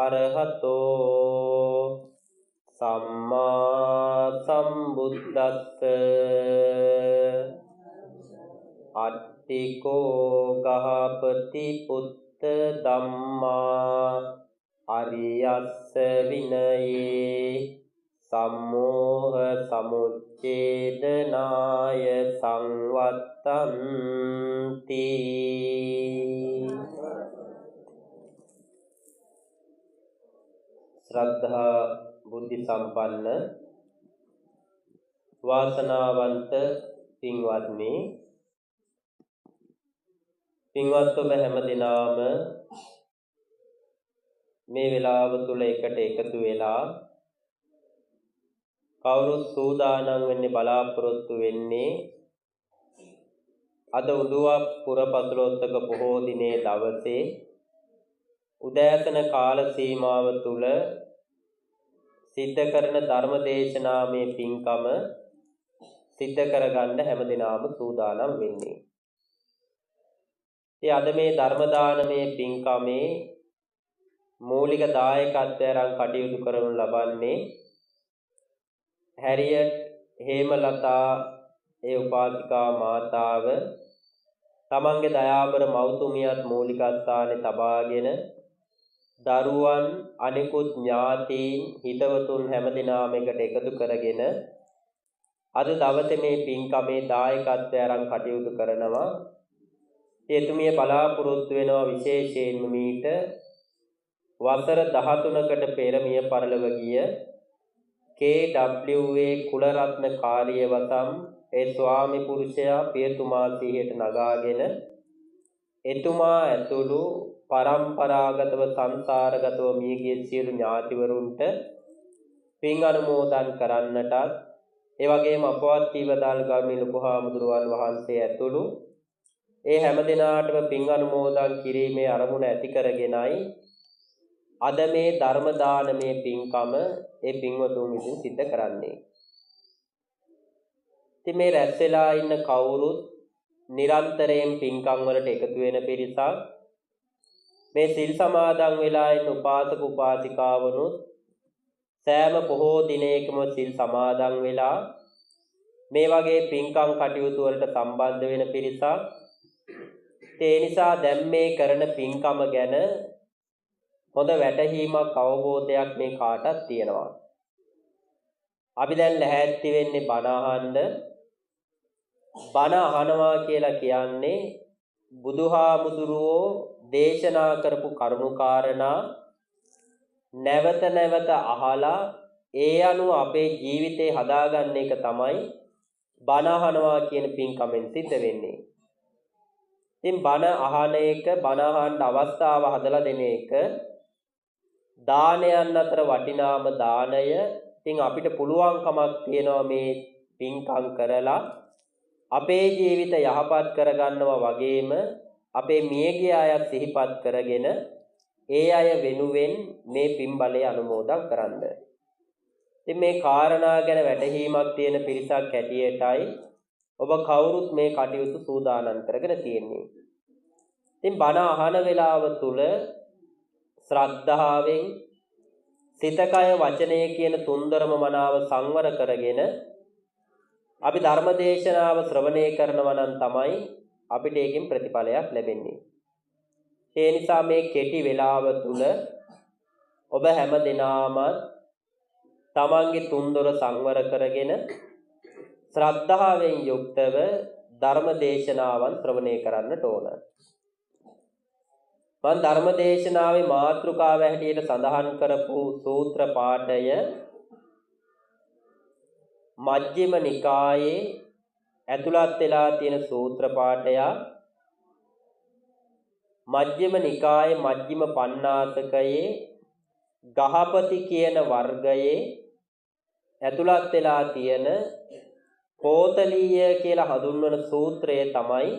අරහතෝ සම්මා සම්බුද්දස්ස අට්ඨිකෝ ගහපති පුත්ත ධම්මා අරියස්ස විනයේ සම්මෝහ සමුච්ඡේදනාය සංවත්තන්ති. ශ්‍රද්ධා බුද්ධ සම්පන්න වාසනාවන්ත පින්වත්නි, පින්වත් ඔබ හැම දිනම මේ වෙලාව තුල එකට එකතු වෙලා කවුරුත් සූදානම් වෙන්නේ බලාපොරොත්තු වෙන්නේ අද උදුවක් පුරපතුලොත්තක පොහෝ දිනේ දවසේ උදෑසන කාල සීමාව තුල සිද්ධ කරන ධර්ම දේශනාමය පින්කම සිද්ධ කරගන්න හැමදෙනාම සූදානම් වෙන්නේ. ඉතින් අද මේ ධර්ම දානමය පින්කමේ මූලික දායකත්වයෙන් කටයුතු කරනු ලබන්නේ හැරියට් හේමලතා ඒ උපාසිකා මාතාව තමන්ගේ දයාබර මෞතුමියත් මූලිකස්ථානයේ තබාගෙන දරුවන් අනිකුත් ඥාතීන් හිතවතුන් හැමදෙනාම එකට එකතු කරගෙන අද දවසේ මේ පින්කමේ දායකත්වයෙන් කටයුතු කරනවා. එතුමිය බලාපොරොත්තු වෙනවා විශේෂයෙන්ම මීට වසර 13කට පෙර මිය පරලොව ගිය KWA කුලරත්න කාර්යවසම් ඒ ස්වාමි පුරුෂයා පියතුමා සිහියට නගාගෙන එතුමා ඇතුළු පරම්පරාගතව සංසාරගතව මියගිය සියලු ඥාතිවරුන්ට පින් අනුමෝදන් කරන්නටත් ඒ වගේම අපවත් වීවදාල් ගෞරවනීය ලොකු හාමුදුරුවන් වහන්සේ ඇතුළු ඒ හැම දිනාටම පින් අනුමෝදන් කිරීමේ අරමුණ ඇති කරගෙනයි අද මේ ධර්ම දානමය පින්කම ඒ පින්වතුන් විසින් සිද්ධ කරන්නේ. ඉතින් මේ රැස් වෙලා ඉන්න කවුරුත් නිරන්තරයෙන් පින්කම් වලට එකතු වෙන පිරිසක්. මේ සිල් සමාදන් වෙලා ඉන්න උපාසක උපාසිකාවනුත් සෑම පොහෝ දිනයකම සිල් සමාදන් වෙලා මේ වගේ පින්කම් කටයුතු වලට සම්බන්ධ වෙන පිරිසක්. ඒ නිසා දැන් මේ කරන පින්කම ගැන හොඳ වැටහීමක් අවබෝධයක් මේ කාටත් තියෙනවා. අපි දැන් ලැහැත්ති වෙන්නේ බණ අහන්න. බණ අහනවා කියලා කියන්නේ බුදුහාමුදුරුවෝ දේශනා කරපු කරුණු කාරණා නැවත නැවත අහලා ඒ අනුව අපේ ජීවිතේ හදාගන්න එක තමයි බණ අහනවා කියන පින්කමෙන් සිද්ධ වෙන්නේ. ඉතින් බණ අහන එක, බණ අහන්න අවස්ථාව හදලා දෙන එක දානයන් අතර වටිනාම දානය. ඉතින් අපිට පුළුවන්කමක් තියෙනවා මේ පින්කම් කරලා අපේ ජීවිත යහපත් කරගන්නවා වගේම අපේ මියගිය අය සිහිපත් කරගෙන ඒ අය වෙනුවෙන් මේ පින් බලය අනුමෝදන් කරන්න. ඉතින් මේ කාරණා ගැන වැටහීමක් තියෙන පිරිසක් ඇටියටයි ඔබ කවුරුත් මේ කටයුතු සූදානම් කරගෙන තියෙන්නේ. ඉතින් බණ අහන වෙලාව තුල ශ්‍රද්ධාවෙන් සිත කය වචනය කියන තුන්දරම මනාව සංවර කරගෙන අපි ධර්ම දේශනාව ශ්‍රවණය කරනවා නම් තමයි අපිට ඒකෙන් ප්‍රතිඵලයක් ලැබෙන්නේ. ඒ නිසා මේ කෙටි වේලාව තුල ඔබ හැම දිනාම තමන්ගේ තුන්දොර සංවර කරගෙන ශ්‍රද්ධාවෙන් යුක්තව ධර්ම දේශනාවන් ශ්‍රවණය කරන්නට ඕන. මම ධර්ම දේශනාවේ මාතෘකාව හැටියට සඳහන් කරපු සූත්‍ර පාඨය මජ්ක්‍ධිම නිකායේ ඇතුළත් වෙලා තියෙන සූත්‍ර පාඨය. මජ්ක්‍ධිම නිකායේ මජ්ක්‍ධිම පඤ්ඤාසකයේ ගහපති කියන වර්ගයේ ඇතුළත් වෙලා තියෙන කෝතලීය කියලා හඳුන්වන සූත්‍රය තමයි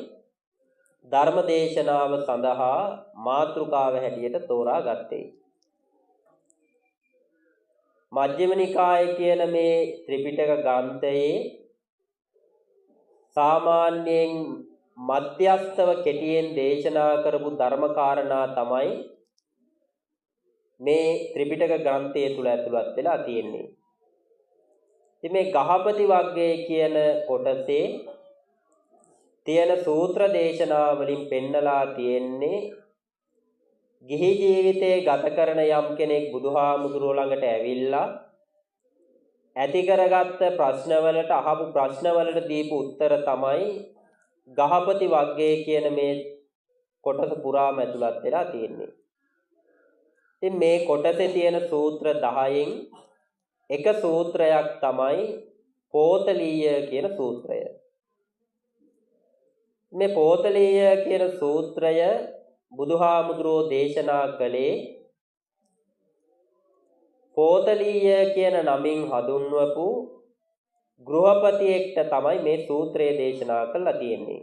ධර්ම දේශනාව සඳහා මාතෘකාව හැටියට තෝරාගත්තේ. මජ්ක්‍ධිම නිකාය කියන මේ ත්‍රිපිටක ග්‍රන්ථයේ සාමාන්‍යයෙන් මධ්‍යස්තව කෙටියෙන් දේශනා කරපු ධර්ම කාරණා තමයි මේ ත්‍රිපිටක ග්‍රන්ථය තුල ඇතුළත් වෙලා තියෙන්නේ. ඉතින් මේ ගහපති වග්ගය කියන කොටසේ තියෙන සූත්‍ර දේශනා වලින් පෙන්නලා තියෙන්නේ ගිහි ජීවිතේ ගත කරන යම් කෙනෙක් බුදුහාමුදුරුවෝ ළඟට ඇවිල්ලා ඇති කරගත්ත ප්‍රශ්නවලට අහපු ප්‍රශ්නවලට දීපු උත්තර තමයි ගහපති වග්ගය කියන මේ කොටස පුරාම ඇතුළත් වෙලා තියෙන්නේ. ඉතින් මේ කොටසේ තියෙන සූත්‍ර 10න් එක සූත්‍රයක් තමයි පෝතලීය කියන සූත්‍රය. මේ පෝතලීය කියන සූත්‍රය බුදුහාමුදුරුවෝ දේශනා කළේ පෝතලීය කියන නමින් හඳුන්වපු ගෘහපතියෙක්ට තමයි මේ සූත්‍රය දේශනා කරලා තියෙන්නේ.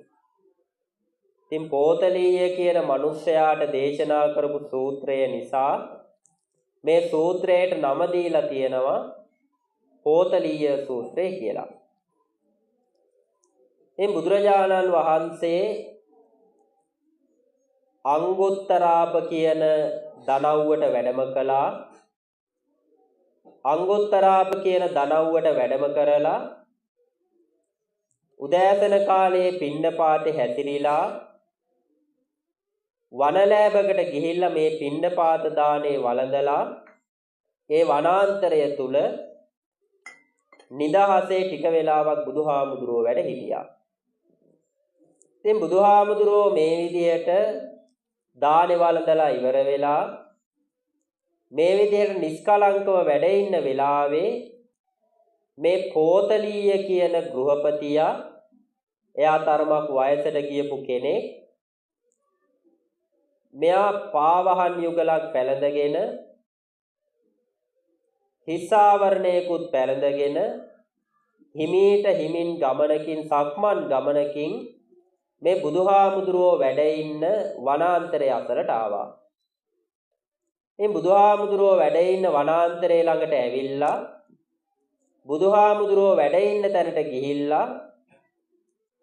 ඉතින් පෝතලීය කියන මිනිසයාට දේශනා කරපු සූත්‍රය නිසා මේ සූත්‍රයට නම දීලා තියෙනවා පෝතලීය සූත්‍රය කියලා. මේ බුදුරජාණන් වහන්සේ අංගුත්තරාප කියන දනව්වට වැඩම කළා. අංගුත්තරාප කියන දනව්වට වැඩම කරලා උදෑසන කාලයේ පිණ්ඩපාතේ හැතිරිලා වනලෑබකට ගිහිල්ලා මේ පිණ්ඩපාත දානේ වළඳලා ඒ වනාන්තරය තුල නිදහසේ ටික වෙලාවක් බුදුහාමුදුරුවෝ වැඩ හිටියා. ඉතින් බුදුහාමුදුරුවෝ මේ විදියට දානේ වළඳලා ඉවර වෙලා මේ විදිහට නිස්කලංකව වැඩ ඉන්න වෙලාවේ මේ පෝතලීය කියන ගෘහපතියා එයා තරමක් වයසට ගියපු කෙනෙක්. මෙයා පාවහන් යුගලක් පැළඳගෙන හිස්සාවරණයකුත් පැළඳගෙන හිමින් ගමනකින් සක්මන් ගමනකින් මේ බුදුහාමුදුරුවෝ වැඩ ඉන්න වනාන්තරය අතරට ආවා. මේ බුදුහාමුදුරුවෝ වැඩ ඉන්න වනාන්තරය ළඟට ඇවිල්ලා බුදුහාමුදුරුවෝ වැඩ ඉන්න තැනට ගිහිල්ලා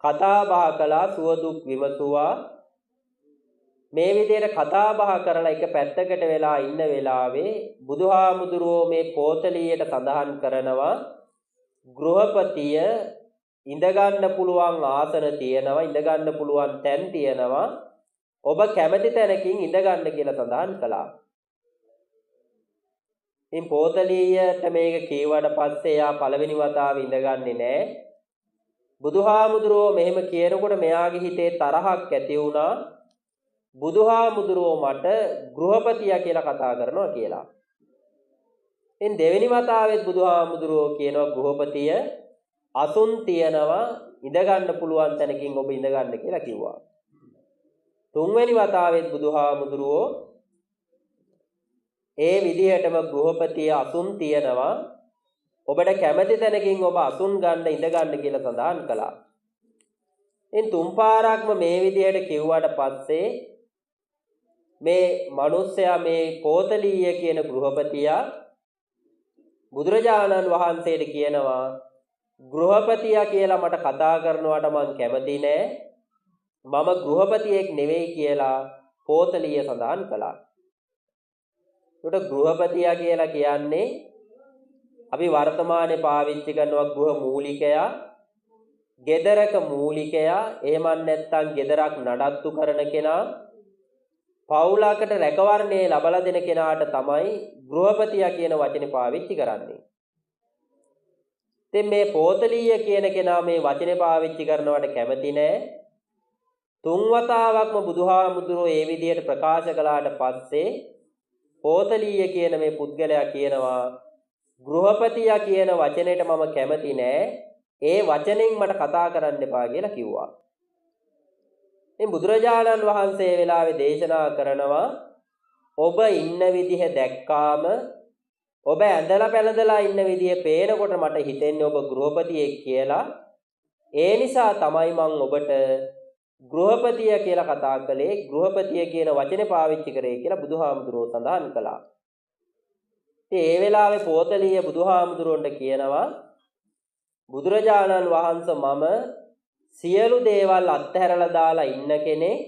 කතා බහ කළා, සුවදුක් විමසුවා. මේ විදිහට කතා බහ කරලා එක පැත්තකට වෙලා ඉන්න වෙලාවේ බුදුහාමුදුරුවෝ මේ පෝතලීයට සඳහන් කරනවා ගෘහපතිය ඉඳගන්න පුළුවන් ආසන තියෙනවා, ඉඳගන්න පුළුවන් තැන් තියෙනවා, ඔබ කැමති තැනකින් ඉඳගන්න කියලා සඳහන් කළා. ඉතින් පෝතලීයට මේක කීවට පස්සේ එයා පළවෙනි වතාවේ ඉඳගන්නේ නැහැ. බුදුහාමුදුරුවෝ මෙහෙම කියනකොට මෙයාගේ හිතේ තරහක් ඇති වුණා. බුදුහාමුදුරුවෝ මට ගෘහපතියා කියලා කතා කරනවා කියලා. ඉතින් දෙවෙනි වතාවෙත් බුදුහාමුදුරුවෝ කියනවා ගෘහපතිය අසුන් තියනවා, ඉඳගන්න පුළුවන් තැනකින් ඔබ ඉඳගන්න කියලා කිව්වා. තුන්වෙනි වතාවෙත් බුදුහාමුදුරුවෝ ඒ විදිහටම ගෘහපතිය අසුන් තියනවා, ඔබට කැමති තැනකින් ඔබ අසුන් ගන්න ඉඳගන්න කියලා සඳහන් කළා. ඉතින් තුන් පාරක්ම මේ විදිහට කිව්වට පස්සේ මේ මිනිස්සයා මේ පෝතලීය කියන ගෘහපතියා බුදුරජාණන් වහන්සේට කියනවා ගෘහපතියා කියලා මට කතා කරනවට මං කැමති නෑ, මම ගෘහපතියෙක් නෙවෙයි කියලා පෝතලීය සඳහන් කළා. ඒකට ගෘහපතියා කියලා කියන්නේ අපි වර්තමානයේ පාවිච්චි කරනවා ගෘහ මූලිකයා, ගෙදරක මූලිකයා, එහෙම නැත්නම් ගෙදරක් නඩත්තු කරන කෙනා, පවුලකට රැකවරණය ලබා දෙන කෙනාට තමයි ගෘහපතියා කියන වචනේ පාවිච්චි කරන්නේ. ඉතින් මේ පෝතලීය කියන කෙනා මේ වචනේ පාවිච්චි කරනවට කැමති නෑ. තුන් වතාවක්ම බුදුහාමුදුරුවෝ ඒ විදිහට ප්‍රකාශ කළාට පස්සේ පෝතලීය කියන මේ පුද්ගලයා කියනවා ගෘහපතියා කියන වචනේට මම කැමති නෑ, ඒ වචනෙන් මට කතා කරන්න එපා කියලා කිව්වා. ඉතින් බුදුරජාණන් වහන්සේ වෙලාවේ දේශනා කරනවා ඔබ ඉන්න විදිහ දැක්කාම, ඔබ ඇඳලා පැළඳලා ඉන්න විදිහ පේනකොට මට හිතෙන්නේ ඔබ ගෘහපතියෙක් කියලා. ඒ නිසා තමයි මම ඔබට ගෘහපතිය කියලා කතා කළේ, ගෘහපතිය කියන වචනේ පාවිච්චි කරේ කියලා බුදුහාමුදුරුවෝ සඳහන් කළා. ඉතින් ඒ වෙලාවේ පෝතලීය බුදුහාමුදුරුවන්ට කියනවා බුදුරජාණන් වහන්සේ මම සියලු දේවල් අත්හැරලා දාලා ඉන්න කෙනෙක්,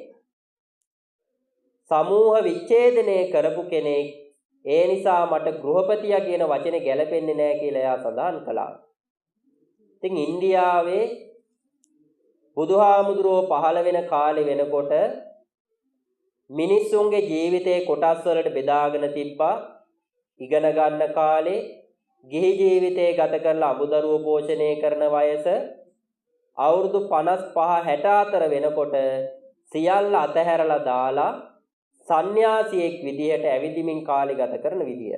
සමූහ විච්ඡේදනය කරපු කෙනෙක්, ඒ නිසා මට ගෘහපතියා කියන වචනේ ගැලපෙන්නේ නැහැ කියලා එයා සඳහන් කළා. ඉතින් ඉන්දියාවේ බුදුහාමුදුරුවෝ පහළ වෙන කාලේ වෙනකොට මිනිස්සුන්ගේ ජීවිතේ කොටස් වලට බෙදාගෙන තිබ්බා. ඉගෙන ගන්න කාලේ, ගිහි ජීවිතේ ගත කරලා අමුදරුවෝ පෝෂණය කරන වයස, අවුරුදු 55 64 වෙනකොට සියල්ල අතහැරලා දාලා සන්න්‍යාසියෙක් විදිහට ඇවිදිමින් කාලය ගත කරන විදිය.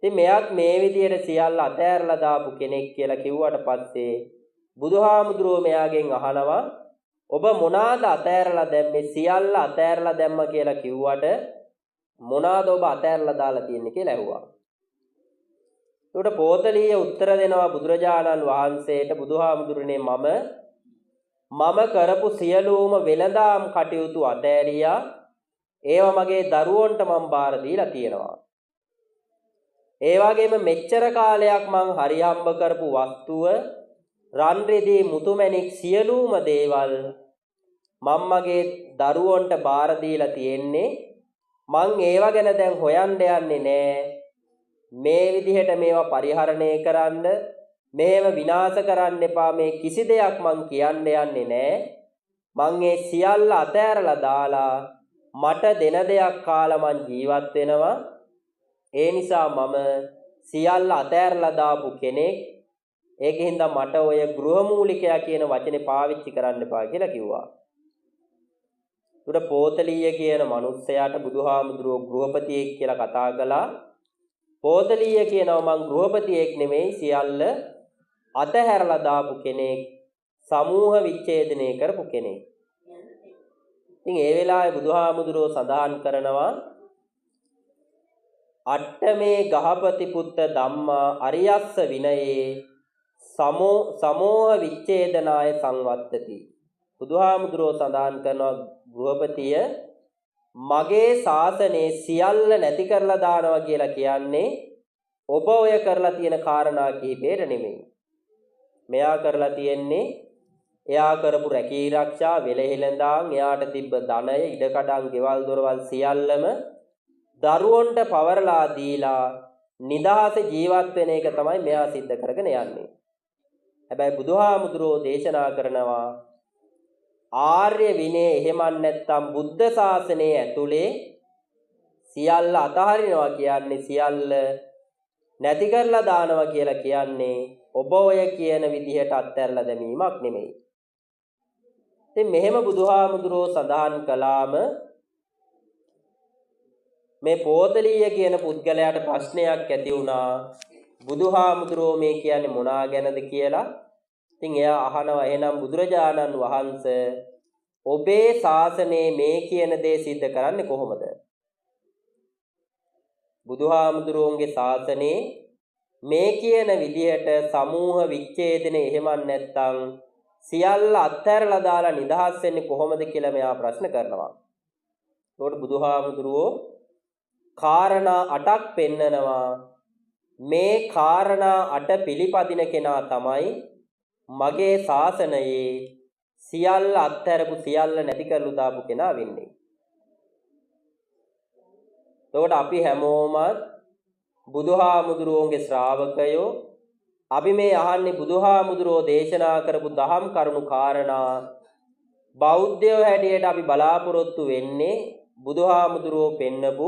ඉතින් මෙයාත් මේ විදිහට සියල්ල අතහැරලා දාපු කෙනෙක් කියලා කිව්වට පස්සේ බුදුහාමුදුරුවෝ මෙයාගෙන් අහනවා ඔබ මොනවාද අතහැරලා දැම්මේ? සියල්ල අතහැරලා දැම්ම කියලා කිව්වට මොනවාද ඔබ අතහැරලා දාලා තියෙන්නේ කියලා ඇහුවා. ඒකට පෝතලීය උත්තර දෙනවා බුදුරජාණන් වහන්සේට බුදුහාමුදුරනේ මම කරපු සියලුම වෙළඳාම් කටයුතු අතෑරියා. ඒවා මගේ දරුවන්ට මම බාර දීලා තියෙනවා. ඒ වගේම මෙච්චර කාලයක් මං හරිහම්බ කරපු වස්තුව, රන් රිදී මුතුමැණික් සියලුම දේවල් මම මගේ දරුවන්ට බාර දීලා තියෙන්නේ. මං ඒවා ගැන දැන් හොයන්න යන්නේ නෑ. මේ විදිහට මේවා පරිහරණය කරන්න, මේව විනාශ කරන්න එපා, මේ කිසි දෙයක් මං කියන්න යන්නේ නෑ. මං ඒ සියල්ල අතෑරලා දාලා මට දෙන දෙයක් කාලා මං ජීවත් වෙනවා. ඒ නිසා මම සියල්ල අතෑරලා දාපු කෙනෙක්. ඒකින්ද මට ඔය ගෘහමූලිකයා කියන වචනේ පාවිච්චි කරන්න එපා කියලා කිව්වා. උඩ පෝතලීය කියන මිනිස්සයාට බුදුහාමුදුරුවෝ ගෘහපතියෙක් කියලා කතා කළා. පෝතලීය කියනවා මං ගෘහපතියෙක් නෙමෙයි, සියල්ල අතහැරලා දාපු කෙනෙක්, සමූහ විච්ඡේදනය කරපු කෙනෙක්. ඉතින් ඒ වෙලාවේ බුදුහාමුදුරුවෝ සඳහන් කරනවා අට්ඨමේ ගහපති පුත්ත ධම්මා අරියස්ස විනයේ සමෝහ විච්ඡේදනාය සංවත්තති. බුදුහාමුදුරුවෝ සඳහන් කරනවා ගෘහපතිය මගේ ශාසනයේ සියල්ල නැති කරලා දානවා කියලා කියන්නේ ඔබ ඔය කරලා තියෙන කාරණා කිහිපේට නෙමෙයි. මෙයා කරලා තියෙන්නේ එයා කරපු රැකී ආරක්ෂා, වෙලෙහෙළඳාම්, එයාට තිබ්බ ධනය, ඉඩකඩම්, ගෙවල් දොරවල් සියල්ලම දරුවන්ට පවරලා දීලා නිදහස ජීවත් වෙන එක තමයි මෙයා සිද්ධ කරගෙන යන්නේ. හැබැයි බුදුහාමුදුරුවෝ දේශනා කරනවා ආර්ය විනය එහෙමත් නැත්නම් බුද්ධ ශාසනයේ ඇතුලේ සියල්ල අතහරිනවා කියන්නේ, සියල්ල නැති කරලා දානවා කියලා කියන්නේ ඔබ ඔය කියන විදිහට අත්හැරලා දැමීමක් නෙමෙයි. ඉතින් මෙහෙම බුදුහාමුදුරුවෝ සඳහන් කළාම මේ පෝතලීය කියන පුද්ගලයාට ප්‍රශ්නයක් ඇති වුණා. බුදුහාමුදුරුවෝ මේ කියන්නේ මොනා ගැනද කියලා. ඉතින් එයා අහනවා එහෙනම් බුදුරජාණන් වහන්සේ ඔබේ ශාසනයේ මේ කියන දේ සිද්ධ කරන්නේ කොහොමද? බුදුහාමුදුරුවන්ගේ ශාසනයේ මේ කියන විදිහට සමූහ විච්ඡේදනේ එහෙමත් නැත්නම් සියල්ල අත්හැරලා දාලා නිදහස් වෙන්නේ කොහොමද කියලා මෙයා ප්‍රශ්න කරනවා. ඒකට බුදුහාමුදුරුවෝ කාරණා 8ක් පෙන්නනවා. මේ කාරණා 8 පිළිපදින කෙනා තමයි මගේ ශාසනයේ සියල්ල අත්හැරපු, සියල්ල නැති කරලා දාපු කෙනා වෙන්නේ. එතකොට අපි හැමෝම බුදුහාමුදුරුවෝගේ ශ්‍රාවකයෝ. අපි මේ අහන්නේ බුදුහාමුදුරුවෝ දේශනා කරපු දහම් කරුණු කාරණා. බෞද්ධයෝ හැටියට අපි බලාපොරොත්තු වෙන්නේ බුදුහාමුදුරුවෝ පෙන්නපු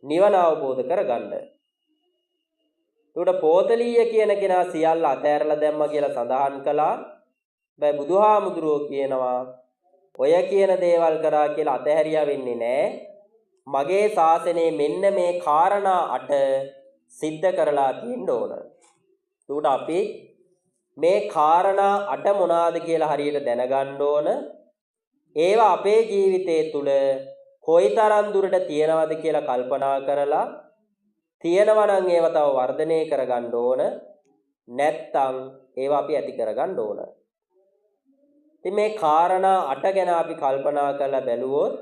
නිවන අවබෝධ කරගන්න. ඒකට පෝතලීය කියන කෙනා සියල්ල අතහැරලා දැම්මා කියලා සඳහන් කළා. බෑ බුදුහාමුදුරුවෝ කියනවා ඔය කියන දේවල් කරා කියලා අතහැරියා වෙන්නේ නැහැ. මගේ ශාසනයේ මෙන්න මේ කාරණා 8 සිද්ධ කරලා තියෙන්න ඕන. ඒකට අපි මේ කාරණා 8 මොනවාද කියලා හරියට දැනගන්න ඕන. ඒවා අපේ ජීවිතය තුළ කොයිතරම් දුරට තියනවද කියලා කල්පනා කරලා තියෙනවා නම් ඒවා තව වර්ධනය කරගන්න ඕන. නැත්තම් ඒවා අපි ඇති කරගන්න ඕන. ඉතින් මේ කාරණා 8 ගැන අපි කල්පනා කරලා බැලුවොත්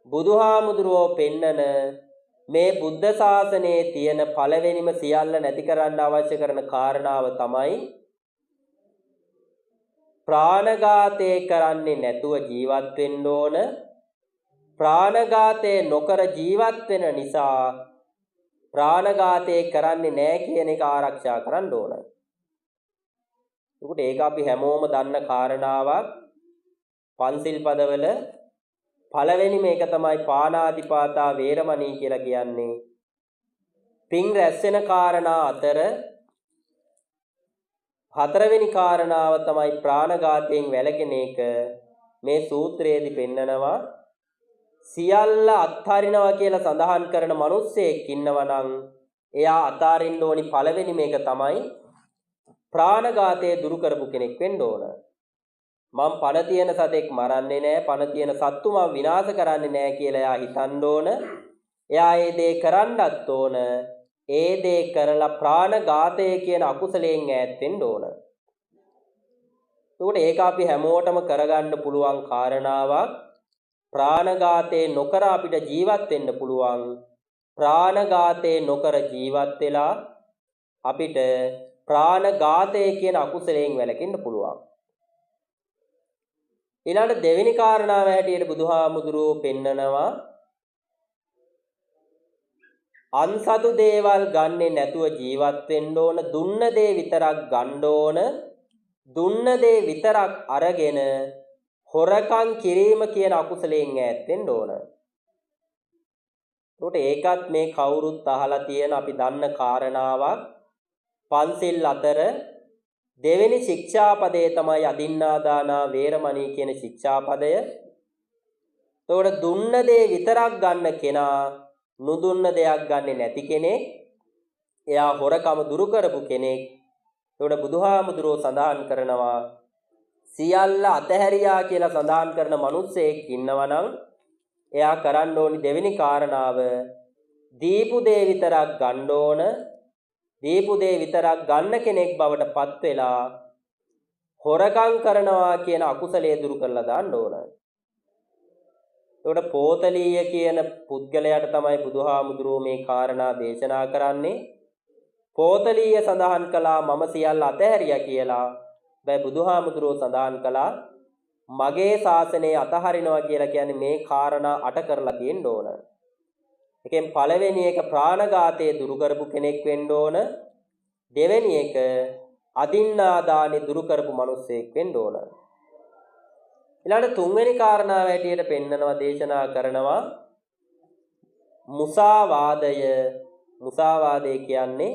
බුදුහාමුදුරුවෝ පෙන්නන මේ බුද්ධ ශාසනයේ තියෙන පළවෙනිම සියල්ල නැති කරන්න අවශ්‍ය කරන කාරණාව තමයි ප්‍රාණඝාතය කරන්නේ නැතුව ජීවත් වෙන්න ඕන. ප්‍රාණඝාතය නොකර ජීවත් වෙන නිසා ප්‍රාණඝාතය කරන්නේ නැහැ කියන එක ආරක්ෂා කරන්න ඕන. ඒකට ඒක අපි හැමෝම දන්න කාරණාවක්. පන්සිල් පදවල පළවෙනි මේක තමයි පාණාතිපාතා වේරමණී කියලා කියන්නේ. පින් රැස් වෙන කාරණා අතර හතරවෙනි කාරණාව තමයි ප්‍රාණඝාතයෙන් වැළකෙන එක. මේ සූත්‍රයේදී පෙන්නනවා සියල්ල අත්හරිනවා කියලා සඳහන් කරන මිනිස්සෙක් ඉන්නවා නම් එයා අතාරින්න ඕනි පළවෙනි මේක තමයි ප්‍රාණඝාතය දුරු කරපු කෙනෙක් වෙන්න ඕන. මම පණ තියෙන සතෙක් මරන්නේ නැහැ, පණ තියෙන සත්තු මම විනාශ කරන්නේ නැහැ කියලා එයා හිතන්න ඕන. එයා ඒ දේ කරන්නත් ඕන. ඒ දේ කරලා ප්‍රාණඝාතය කියන අකුසලයෙන් ඈත් වෙන්න ඕන. ඒකට ඒක අපි හැමෝටම කරගන්න පුළුවන් කාරණාවක්. ප්‍රාණඝාතේ නොකර අපිට ජීවත් වෙන්න පුළුවන්. ප්‍රාණඝාතේ නොකර ජීවත් වෙලා අපිට ප්‍රාණඝාතය කියන අකුසලයෙන් වැළකෙන්න පුළුවන්. ඊළඟ දෙවෙනි කාරණාව හැටියට බුදුහාමුදුරුවෝ පෙන්නනවා අන්සතු දේවල් ගන්නෙ නැතුව ජීවත් වෙන්න ඕන. දුන්න දේ විතරක් ගන්න ඕන. දුන්න දේ විතරක් අරගෙන හොරකම් කිරීම කියන අකුසලයෙන් ඈත් වෙන්න ඕන. ඒකත් මේ කවුරුත් අහලා තියෙන අපි දන්න කාරණාවක්. පන්සිල් අතර දෙවෙනි ශික්ෂාපදයේ තමයි අදින්නාදානා වේරමණී කියන ශික්ෂාපදය. එතකොට දුන්න දේ විතරක් ගන්න කෙනා නුදුන්න දෙයක් ගන්නෙ නැති කෙනෙක්. එයා හොරකම දුරු කරපු කෙනෙක්. එතකොට බුදුහාමුදුරුවෝ සඳහන් කරනවා සියල්ල අතහැරියා කියලා සඳහන් කරන මිනිස්සෙක් ඉන්නවා නම් එයා කරන්න ඕනි දෙවෙනි කාරණාව දීපු දේ විතරක් ගන්න ඕන. දීපු දේ විතරක් ගන්න කෙනෙක් බවට පත් වෙලා හොරකම් කරනවා කියන අකුසලයේ දුරු කරලා දාන්න ඕන. ඒකට පෝතලීය කියන පුද්ගලයාට තමයි බුදුහාමුදුරුවෝ මේ කාරණා දේශනා කරන්නේ. පෝතලීය සඳහන් කළා මම සියල්ල අතහැරියා කියලා. බෑ බුදුහාමුදුරුවෝ සඳහන් කළා මගේ ශාසනය අතහරිනවා කියලා කියන්නේ මේ කාරණා 8 කරලා තියෙන්න ඕන. එකෙන් පළවෙනි එක ප්‍රාණඝාතය දුරු කරපු කෙනෙක් වෙන්න ඕන. දෙවෙනි එක අදින්නාදානෙ දුරු කරපු මිනිසෙක් වෙන්න ඕන. ඊළඟ තුන්වෙනි කාරණාව හැටියට පෙන්නනවා දේශනා කරනවා මුසාවාදය. මුසාවාදය කියන්නේ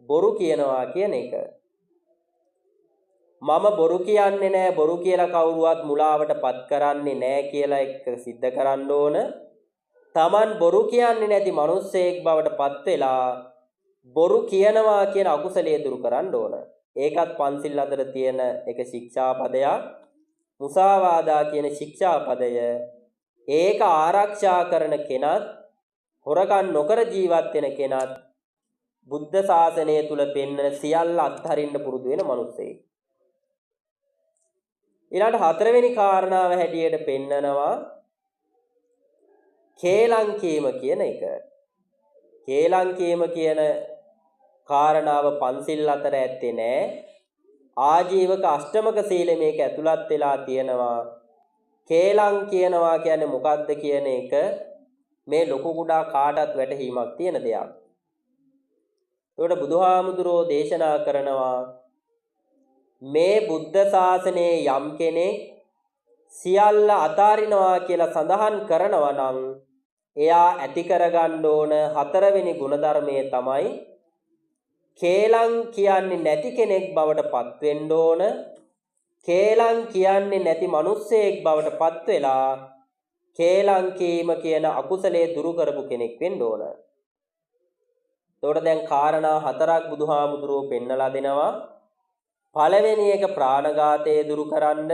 බොරු කියනවා කියන එක. මම බොරු කියන්නේ නැහැ, බොරු කියලා කවුරුවත් මුලාවටපත් කරන්නේ නැහැ කියලා එක සිද්ධ කරන්න ඕන. Taman බොරු කියන්නේ නැති මිනිස්සෙක් බවට පත් වෙලා බොරු කියනවා කියන අකුසලයේ දුරු කරන්න ඕන. ඒකත් පන්සිල් අතර තියෙන එක ශික්ෂාපදයක්. මුසාවාදා කියන ශික්ෂාපදය ඒක ආරක්ෂා කරන කෙනත් හොරකම් නොකර ජීවත් වෙන කෙනත් බුද්ධ ශාසනය තුල පෙන්න සියල්ල අත්හරින්න පුරුදු වෙන මිනිස්සෙක්. ඊළඟ හතරවෙනි කාරණාව හැටියට පෙන්නනවා කේලම් කීම කියන එක. කේලම් කීම කියන කාරණාව පන්සිල් අතර ඇත්තේ නෑ. ආජීවක අෂ්ටමක සීලෙ මේක ඇතුළත් වෙලා තියෙනවා. කේලම් කියනවා කියන්නේ මොකක්ද කියන එක මේ ලොකු කුඩා කාටත් වැටහීමක් තියෙන දෙයක්. ඒකට බුදුහාමුදුරෝ දේශනා කරනවා මේ බුද්ධ ශාසනයේ යම් කෙනෙක් සියල්ල අතාරිනවා කියලා සඳහන් කරනවා නම් එයා ඇති කරගන්න ඕන හතරවෙනි ගුණධර්මය තමයි කේලම් කියන්නේ නැති කෙනෙක් බවට පත් වෙන්න ඕන. කේලම් කියන්නේ නැති මිනිස්සෙක් බවට පත් වෙලා කේලම් කීම කියන අකුසලයේ දුරු කරපු කෙනෙක් වෙන්න ඕන. එතකොට දැන් කාරණා හතරක් බුදුහාමුදුරුවෝ පෙන්නලා දෙනවා. පළවෙනි එක ප්‍රාණඝාතය දුරු කරන්න,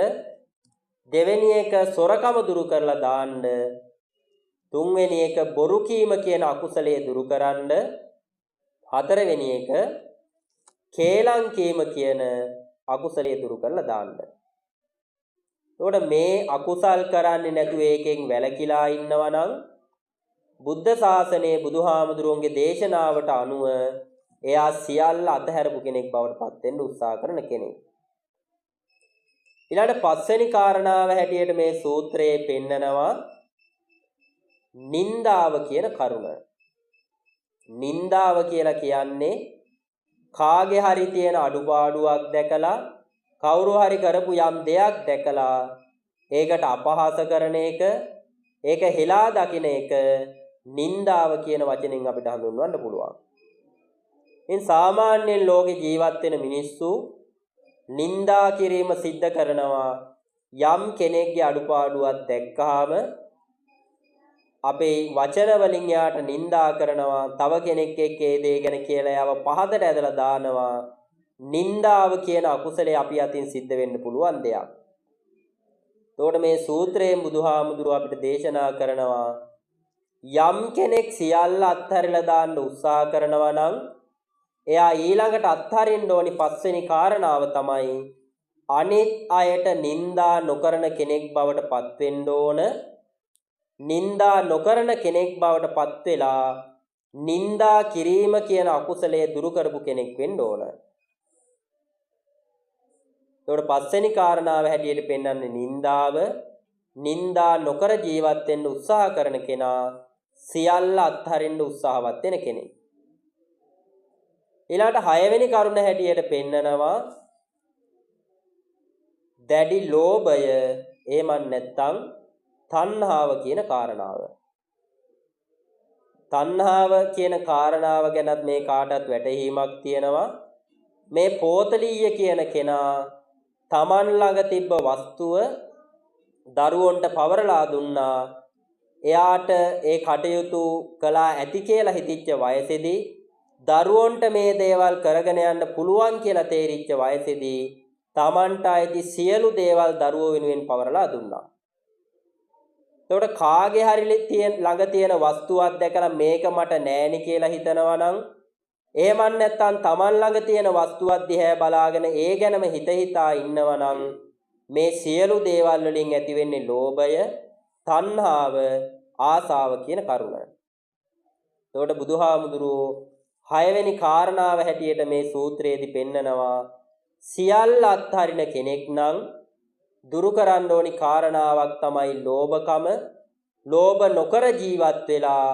දෙවෙනි එක සොරකම දුරු කරලා දාන්න, තුන්වෙනි එක බොරු කීම කියන අකුසලයේ දුරු කරන්න, හතරවෙනි එක කේලම් කීම කියන අකුසලයේ දුරු කරලා දාන්න. එතකොට මේ අකුසල් කරන්නේ නැතුව ඒකෙන් වැළකීලා ඉන්නවා නම් බුද්ධ ශාසනයේ බුදුහාමුදුරුවන්ගේ දේශනාවට අනුව එයා සියල්ල අතහැරපු කෙනෙක් බවට පත් වෙන්න උත්සාහ කරන කෙනෙක්. ඊළඟ පස්වෙනි කාරණාව හැටියට මේ සූත්‍රයේ පෙන්නනවා නින්දාව කියන කරුණ. නින්දාව කියලා කියන්නේ කාගේ හරි තියෙන අඩුපාඩුවක් දැකලා කවුරු හරි කරපු යම් දෙයක් දැකලා ඒකට අපහාස කරන එක, ඒක හෙලා දකින එක නින්දාව කියන වචනෙන් අපිට හඳුන්වන්න පුළුවන්. ඉතින් සාමාන්‍යයෙන් ලෝකේ ජීවත් වෙන මිනිස්සු නින්දා කිරීම සිද්ධ කරනවා. යම් කෙනෙක්ගේ අඩුපාඩුවක් දැක්කහම අපේ වචන වලින් යාට නින්දා කරනවා, තව කෙනෙක් එක්ක ඒ දේ ගැන කියලා යව පහදට ඇදලා දානවා. නින්දාව කියන අකුසලයේ අපි අතින් සිද්ධ වෙන්න පුළුවන් දෙයක්. එතකොට මේ සූත්‍රයෙන් බුදුහාමුදුරුව අපිට දේශනා කරනවා යම් කෙනෙක් සියල්ල අත්හැරලා දාන්න උත්සාහ කරනවා නම් එයා ඊළඟට අත්හරින්න ඕනි පස්වෙනි කාරණාව තමයි අනිත් අයට නින්දා නොකරන කෙනෙක් බවට පත් වෙන්න ඕන. නින්දා නොකරන කෙනෙක් බවට පත් වෙලා නින්දා කිරීම කියන අකුසලයේ දුරු කරපු කෙනෙක් වෙන්න ඕන. එතකොට පස්වෙනි කාරණාව හැටියට පෙන්වන්නේ නින්දාව. නින්දා නොකර ජීවත් වෙන්න උත්සාහ කරන කෙනා සියල්ල අත්හරින්න උත්සාහවත් වෙන කෙනෙක්. ඊළඟට 6 වෙනි කරුණ හැටියට පෙන්නනවා දැඩි ලෝභය, එහෙම නැත්නම් තණ්හාව කියන කාරණාව. තණ්හාව කියන කාරණාව ගැනත් මේ කාටත් වැටහීමක් තියෙනවා. මේ පෝතලීය කියන කෙනා තමන් ළඟ තිබ්බ වස්තුව දරුවන්ට පවරලා දුන්නා. එයාට ඒ කටයුතු කළා ඇති කියලා හිතිච්ච වයසේදී දරුවන්ට මේ දේවල් කරගෙන යන්න පුළුවන් කියලා තේරිච්ච වයසේදී තමන්ට ඇති සියලු දේවල් දරුවෝ වෙනුවෙන් පවරලා දුන්නා. එතකොට කාගේ හරි ළඟ තියෙන වස්තුවක් දැකලා මේක මට නෑනේ කියලා හිතනවා නම්, එහෙම නැත්නම් තමන් ළඟ තියෙන වස්තුවක් දිහා බලාගෙන ඒ ගැනම හිතා ඉන්නවා නම් මේ සියලු දේවල් වලින් ඇති වෙන්නේ ලෝභය, තණ්හාව, ආසාව කියන කරුණ. එතකොට බුදුහාමුදුරුවෝ 6 වෙනි කාරණාව හැටියට මේ සූත්‍රයේදී පෙන්නනවා සියල්ල අත්හරින කෙනෙක් නම් දුරු කරන්න ඕනි කාරණාවක් තමයි ලෝභකම. ලෝභ නොකර ජීවත් වෙලා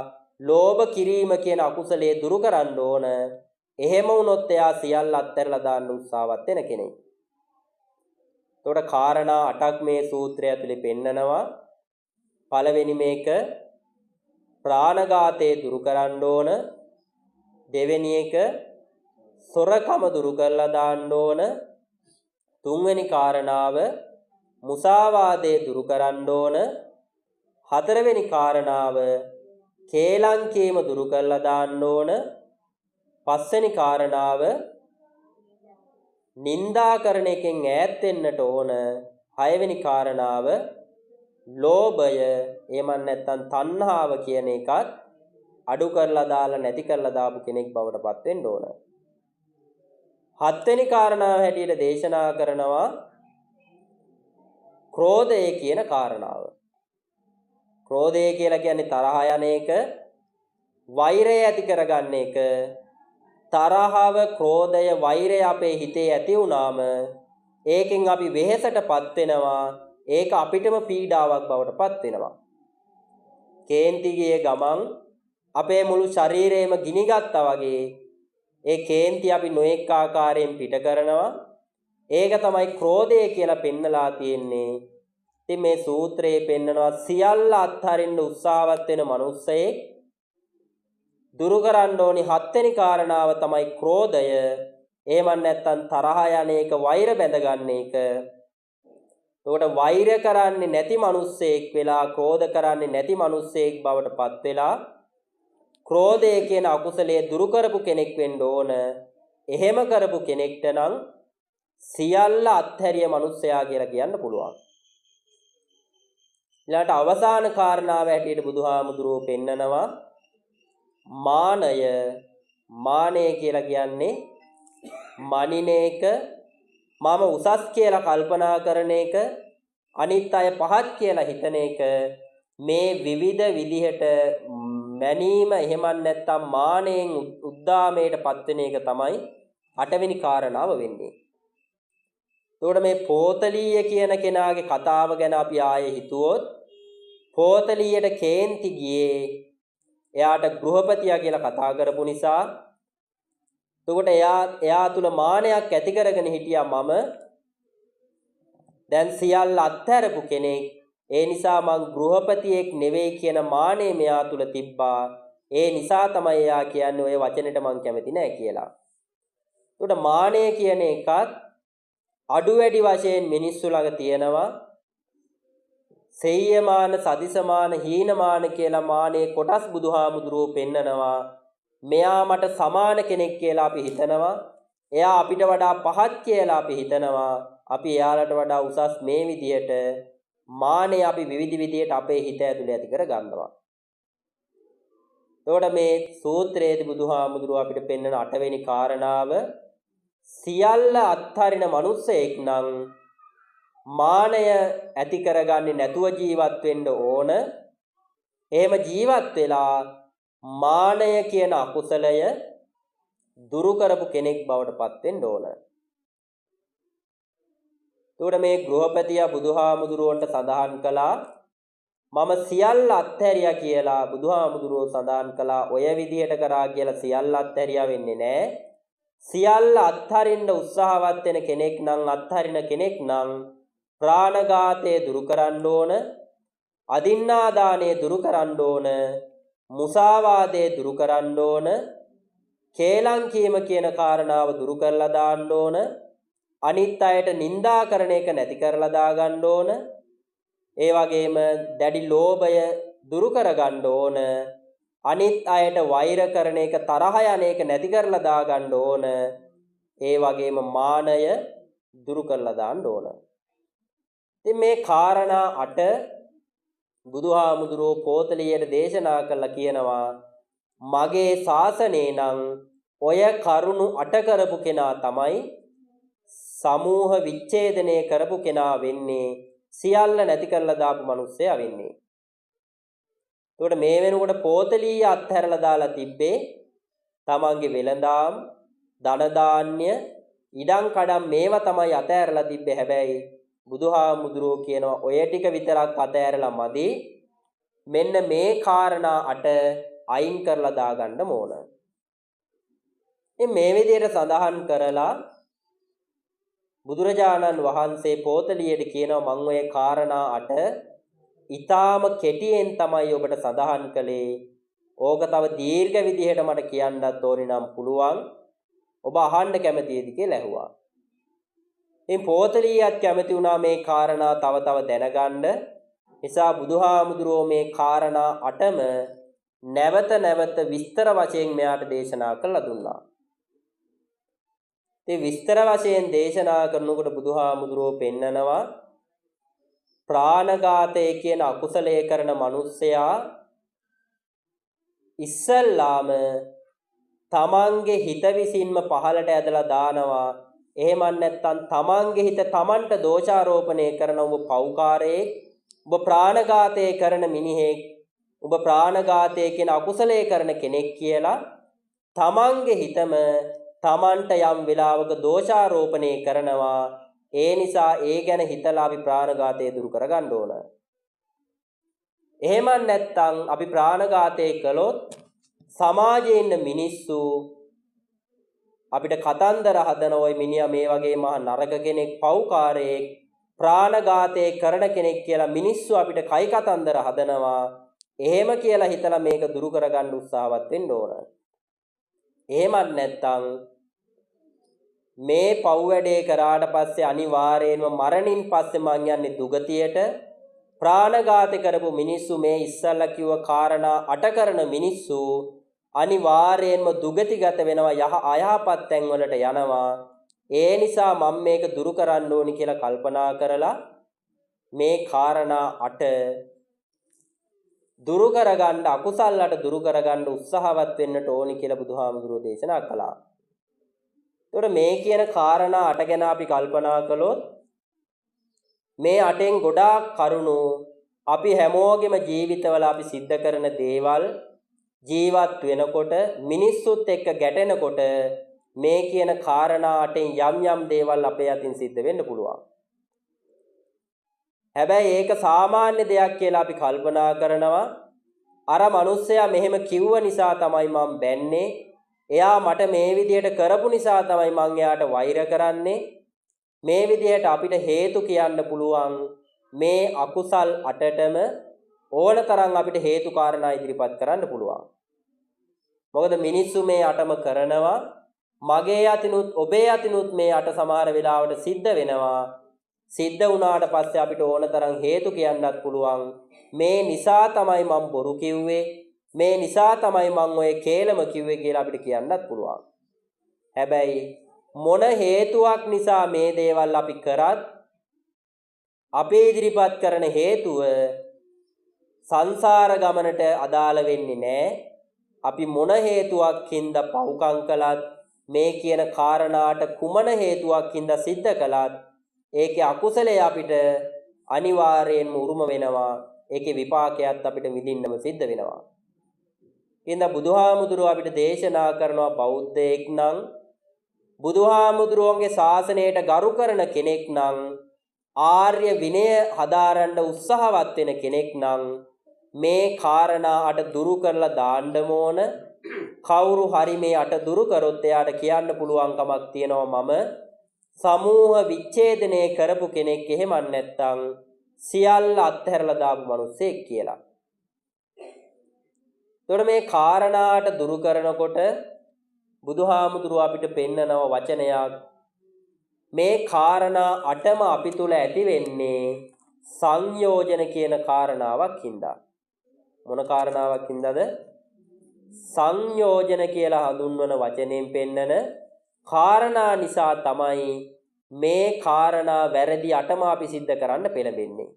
ලෝභ කිරීම කියන අකුසලයේ දුරු කරන්න ඕන. එහෙම වුණොත් එයා සියල්ල අත්හැරලා දාන්න උත්සාහවත් වෙන කෙනෙක්. එතකොට කාරණා 8ක් මේ සූත්‍රය ඇතුලේ පෙන්නනවා. පළවෙනි මේක ප්‍රාණඝාතය දුරු කරන්න ඕන. දෙවෙනි එක සොරකම දුරු කරලා දාන්න ඕන. තුන්වෙනි කාරණාව මුසාවාදය දුරු කරන්න ඕන. හතරවෙනි කාරණාව කේලංකීම දුරු කරලා දාන්න ඕන. පස්වෙනි කාරණාව නින්දා කරන එකෙන් ඈත් වෙන්නට ඕන. හයවෙනි කාරණාව ලෝභය, එහෙම නැත්නම් තණ්හාව කියන එකත් අඩු කරලා දාලා නැති කරලා දාපු කෙනෙක් බවට පත් වෙන්න ඕන. හත්වෙනි කාරණාව හැටියට දේශනා කරනවා ක්‍රෝධය කියන කාරණාව. ක්‍රෝධය කියලා කියන්නේ තරහ යන එක, වෛරය ඇති කරගන්න එක. තරහව, ක්‍රෝධය, වෛරය අපේ හිතේ ඇති වුණාම ඒකෙන් අපි වෙහෙසටපත් වෙනවා. ඒක අපිටම පීඩාවක් බවට පත් වෙනවා. කේන්ති ගියේ ගමන් අපේ මුළු ශරීරයම ගිනිගත්තා වගේ ඒ කේන්ති අපි නොඑක ආකාරයෙන් පිට කරනවා. ඒක තමයි ක්‍රෝධය කියලා පෙන්නලා තියෙන්නේ. ඉතින් මේ සූත්‍රයේ පෙන්නනවා සියල්ල අත්හරින්න උත්සාහවත් වෙන මිනිස්සෙක් දුරු කරන්න ඕනි 7 වෙනි කාරණාව තමයි ක්‍රෝධය. එහෙම නැත්නම් තරහ යන එක, වෛර බැඳ ගන්න එක. එතකොට වෛර කරන්නේ නැති මිනිස්සෙක් වෙලා, ක්‍රෝධ කරන්නේ නැති මිනිස්සෙක් බවට පත් වෙලා ක්‍රෝධය කියන අකුසලයේ දුරු කරපු කෙනෙක් වෙන්න ඕන. එහෙම කරපු කෙනෙක්ට නම් සියල්ල අත්හැරිය මිනිසයා කියලා කියන්න පුළුවන්. ඊළඟට අවසාන කාරණාව හැටියට බුදුහාමුදුරුවෝ පෙන්නනවා මානය. මානය කියලා කියන්නේ මනින එක, මම උසස් කියලා කල්පනා කරන එක, අනිත් අය පහත් කියලා හිතන එක. මේ විවිධ විදිහට මැනීම, එහෙම නැත්නම් මානෙන් උද්දාමයට පත් වෙන එක තමයි 8 වෙනි කාරණාව වෙන්නේ. එතකොට මේ පෝතලීය කියන කෙනාගේ කතාව ගැන අපි ආයේ හිතුවොත්, පෝතලියට කේන්ති ගියේ එයාට ගෘහපතියා කියලා කතා කරපු නිසා. එතකොට එයා තුල මානයක් ඇති කරගෙන හිටියා මම දැන් සියල්ල අත්හැරපු කෙනෙක්. ඒ නිසා මං ගෘහපතියෙක් නෙවෙයි කියන මානෙ මෙයා තුල තිබ්බා. ඒ නිසා තමයි එයා කියන්නේ ඔය වචනෙට මං කැමති නෑ කියලා. එතකොට මානය කියන එකත් අඩු වැඩි වශයෙන් මිනිස්සු ළඟ තියෙනවා. සෙය්‍යමාන, සදිසමාන, හීනමාන කියලා මානේ කොටස් බුදුහාමුදුරුවෝ පෙන්නනවා. මෙයා මට සමාන කෙනෙක් කියලා අපි හිතනවා. එයා අපිට වඩා පහත් කියලා අපි හිතනවා. අපි එයාලට වඩා උසස් මේ විදියට මානේ අපි විවිධ විදියට අපේ හිත ඇතුලේ ඇති කර ගන්නවා. එතකොට මේ සූත්‍රයේදී බුදුහාමුදුරුවෝ අපිට පෙන්වන 8 වෙනි කාරණාව සියල්ල අත්හරින මනුස්සයෙක් නම් මානය ඇති කරගන්නේ නැතුව ජීවත් වෙන්න ඕන. එහෙම ජීවත් වෙලා මානය කියන අකුසලය දුරු කරපු කෙනෙක් බවට පත් වෙන්න ඕන. එතකොට මේ ගෘහපතියා බුදුහාමුදුරුවන්ට සඳහන් කළා මම සියල්ල අත්හැරියා කියලා. බුදුහාමුදුරුවෝ සඳහන් කළා ඔය විදියට කරා කියලා සියල්ල අත්හැරියා වෙන්නේ නැහැ. සියල්ල අත්හරින්න උත්සාහවත් වෙන කෙනෙක් නම් අත්හරින කෙනෙක් නම් ප්‍රාණඝාතය දුරු කරන්න ඕන, අදින්නාදානය දුරු කරන්න ඕන, මුසාවාදය දුරු කරන්න ඕන, කේලම් කීම කියන කාරණාව දුරු කරලා දාන්න ඕන, අනිත් අයට නිඳා කරන එක නැති කරලා දාගන්න ඕන, ඒ වගේම දැඩි ලෝභය දුරු කරගන්න ඕන, අනිත් අයට වෛර කරන එක තරහ යන එක නැති කරලා දාගන්න ඕන, ඒ වගේම මානය දුරු කරලා දාන්න ඕන. ඉතින් මේ කාරණා 8 බුදුහාමුදුරුවෝ පෝතලියට දේශනා කළා කියනවා මගේ ශාසනේ නම් ඔය කරුණු 8 කරපු කෙනා තමයි සමූහ විච්ඡේදනය කරපු කෙනා වෙන්නේ. සියල්ල නැති කරලා දාපු මිනිස්සයා වෙන්නේ. එතකොට මේ වෙනකොට පෝතලිය අත්හැරලා දාලා තිබ්බේ තමන්ගේ වෙළඳාම්, ධන ධාන්‍ය, ඉඩම් කඩම් මේවා තමයි අතහැරලා තිබ්බේ. හැබැයි බුදුහාමුදුරුවෝ කියනවා ඔය ටික විතරක් අතහැරලා මදි. මෙන්න මේ කාරණා 8 අයින් කරලා දාගන්න ඕන. මේ විදිහට සඳහන් කරලා බුදුරජාණන් වහන්සේ පෝතලියට කියනවා මම ඔය කාරණා 8 ඊටාම කෙටියෙන් තමයි ඔබට සඳහන් කළේ. ඕක තව දීර්ඝ විදිහට මට කියන්නත් ඕනේ නම් පුළුවන්. ඔබ අහන්න කැමතිද කියලා ඇහුවා. ඉතින් පෝතලියත් කැමති වුණා මේ කාරණා තව දැනගන්න. නිසා බුදුහාමුදුරුවෝ මේ කාරණා 8ම නැවත විස්තර වශයෙන් මෙයාට දේශනා කළා දුන්නා. ඉතින් විස්තර වශයෙන් දේශනා කරනකොට බුදුහාමුදුරුවෝ පෙන්නනවා ප්‍රාණඝාතය කියන අකුසලයේ කරන මිනිස්සයා ඉස්සල්ලාම තමන්ගේ හිත විසින්ම පහලට ඇදලා දානවා. එහෙම නැත්නම් තමන්ගේ හිත තමන්ට දෝෂාරෝපණය කරන ඔබ පව්කාරයෙක්, ඔබ ප්‍රාණඝාතය කරන මිනිහෙක්, ඔබ ප්‍රාණඝාතය කියන අකුසලයේ කරන කෙනෙක් කියලා තමන්ගේ හිතම තමන්ට යම් වෙලාවක දෝෂාරෝපණය කරනවා. ඒ නිසා ඒ ගැන හිතලා අපි ප්‍රාණඝාතය දුරු කරගන්න ඕන. එහෙම නැත්නම් අපි ප්‍රාණඝාතය කළොත් සමාජයේ ඉන්න මිනිස්සු අපිට කතන්දර හදන ওই මිනිහා මේ වගේ මහා නරක කෙනෙක්, පව්කාරයෙක්, ප්‍රාණඝාතය කරන කෙනෙක් කියලා මිනිස්සු අපිට කයි කතන්දර හදනවා. එහෙම කියලා හිතලා මේක දුරු කරගන්න උත්සාහවත් වෙන්න ඕන. එහෙම නැත්නම් මේ පව් වැඩේ කරාට පස්සේ අනිවාර්යයෙන්ම මරණින් පස්සේ මං යන්නේ දුගතියට. ප්‍රාණඝාත කරපු මිනිස්සු මේ ඉස්සල්ලා කිව්ව කාරණා 8 කරන මිනිස්සු අනිවාර්යයෙන්ම දුගතිගත වෙනවා, අයහපත් තැන් වලට යනවා. ඒ නිසා මම මේක දුරු කරන්න ඕනි කියලා කල්පනා කරලා මේ කාරණා 8 දුරු කරගන්න, අකුසල් 8 දුරු කරගන්න උත්සාහවත් වෙන්නට ඕනි කියලා බුදුහාමුදුරුවෝ දේශනා කළා. එතකොට මේ කියන කාරණා 8 ගැන අපි කල්පනා කළොත් මේ 8න් ගොඩාක් කරුණු අපි හැමෝගෙම ජීවිතවල අපි සිද්ධ කරන දේවල්, ජීවත් වෙනකොට මිනිස්සුත් එක්ක ගැටෙනකොට මේ කියන කාරණා 8න් යම් දේවල් අපේ අතින් සිද්ධ වෙන්න පුළුවන්. හැබැයි ඒක සාමාන්‍ය දෙයක් කියලා අපි කල්පනා කරනවා. අර මිනිස්සයා මෙහෙම කිව්ව නිසා තමයි මම බැන්නේ. එයා මට මේ විදියට කරපු නිසා තමයි මං එයාට වෛර කරන්නේ. මේ විදියට අපිට හේතු කියන්න පුළුවන් මේ අකුසල් 8ටම ඕනතරම් අපිට හේතු කාරණා ඉදිරිපත් කරන්න පුළුවන්. මොකද මිනිස්සු මේ 8ම කරනවා. මගේ යතිනුත් ඔබේ යතිනුත් මේ 8 සමහර වෙලාවට සිද්ධ වෙනවා. සිද්ධ වුණාට පස්සේ අපිට ඕනතරම් හේතු කියන්නත් පුළුවන්. මේ නිසා තමයි මම බොරු කිව්වේ. මේ නිසා තමයි මම ඔය කේලම කිව්වේ කියලා අපිට කියන්නත් පුළුවන්. හැබැයි මොන හේතුවක් නිසා මේ දේවල් අපි කරත් අපේ ඉදිරිපත් කරන හේතුව සංසාර ගමනට අදාළ වෙන්නේ නැහැ. අපි මොන හේතුවක්ින්ද පව්කම් කළත් මේ කියන කාරණාට කුමන හේතුවක්ින්ද සිද්ධ කළත් ඒකේ අකුසලයේ අපිට අනිවාර්යයෙන්ම උරුම වෙනවා. ඒකේ විපාකයක් අපිට විඳින්නම සිද්ධ වෙනවා. ඉතින් බුදුහාමුදුරුවෝ අපිට දේශනා කරනවා බෞද්ධයෙක් නම් බුදුහාමුදුරුවන්ගේ ශාසනයට ගරු කරන කෙනෙක් නම් ආර්ය විනය හදාරන්න උත්සාහවත් වෙන කෙනෙක් නම් මේ කාරණා 8 දුරු කරලා දාන්න ඕන. කවුරු හරි මේ 8 දුරු කරොත් එයාට කියන්න පුළුවන් කමක් තියෙනවා මම සමූහ විච්ඡේදනය කරපු කෙනෙක් එහෙම නැත්නම් සියල්ල අත්හැරලා දාපු මිනිස්සෙක් කියලා. එතකොට මේ කාරණාට දුරු කරනකොට බුදුහාමුදුරුව අපිට පෙන්නනව වචනයක් මේ කාරණා 8ම අපි තුල ඇති වෙන්නේ සංයෝජන කියන කාරණාවක් හින්දා. මොන කාරණාවක් හින්දාද? සංයෝජන කියලා හඳුන්වන වචනයෙන් පෙන්නන කාරණා නිසා තමයි මේ කාරණා වැරදි 8ම අපි සිද්ධ කරන්න පෙළඹෙන්නේ.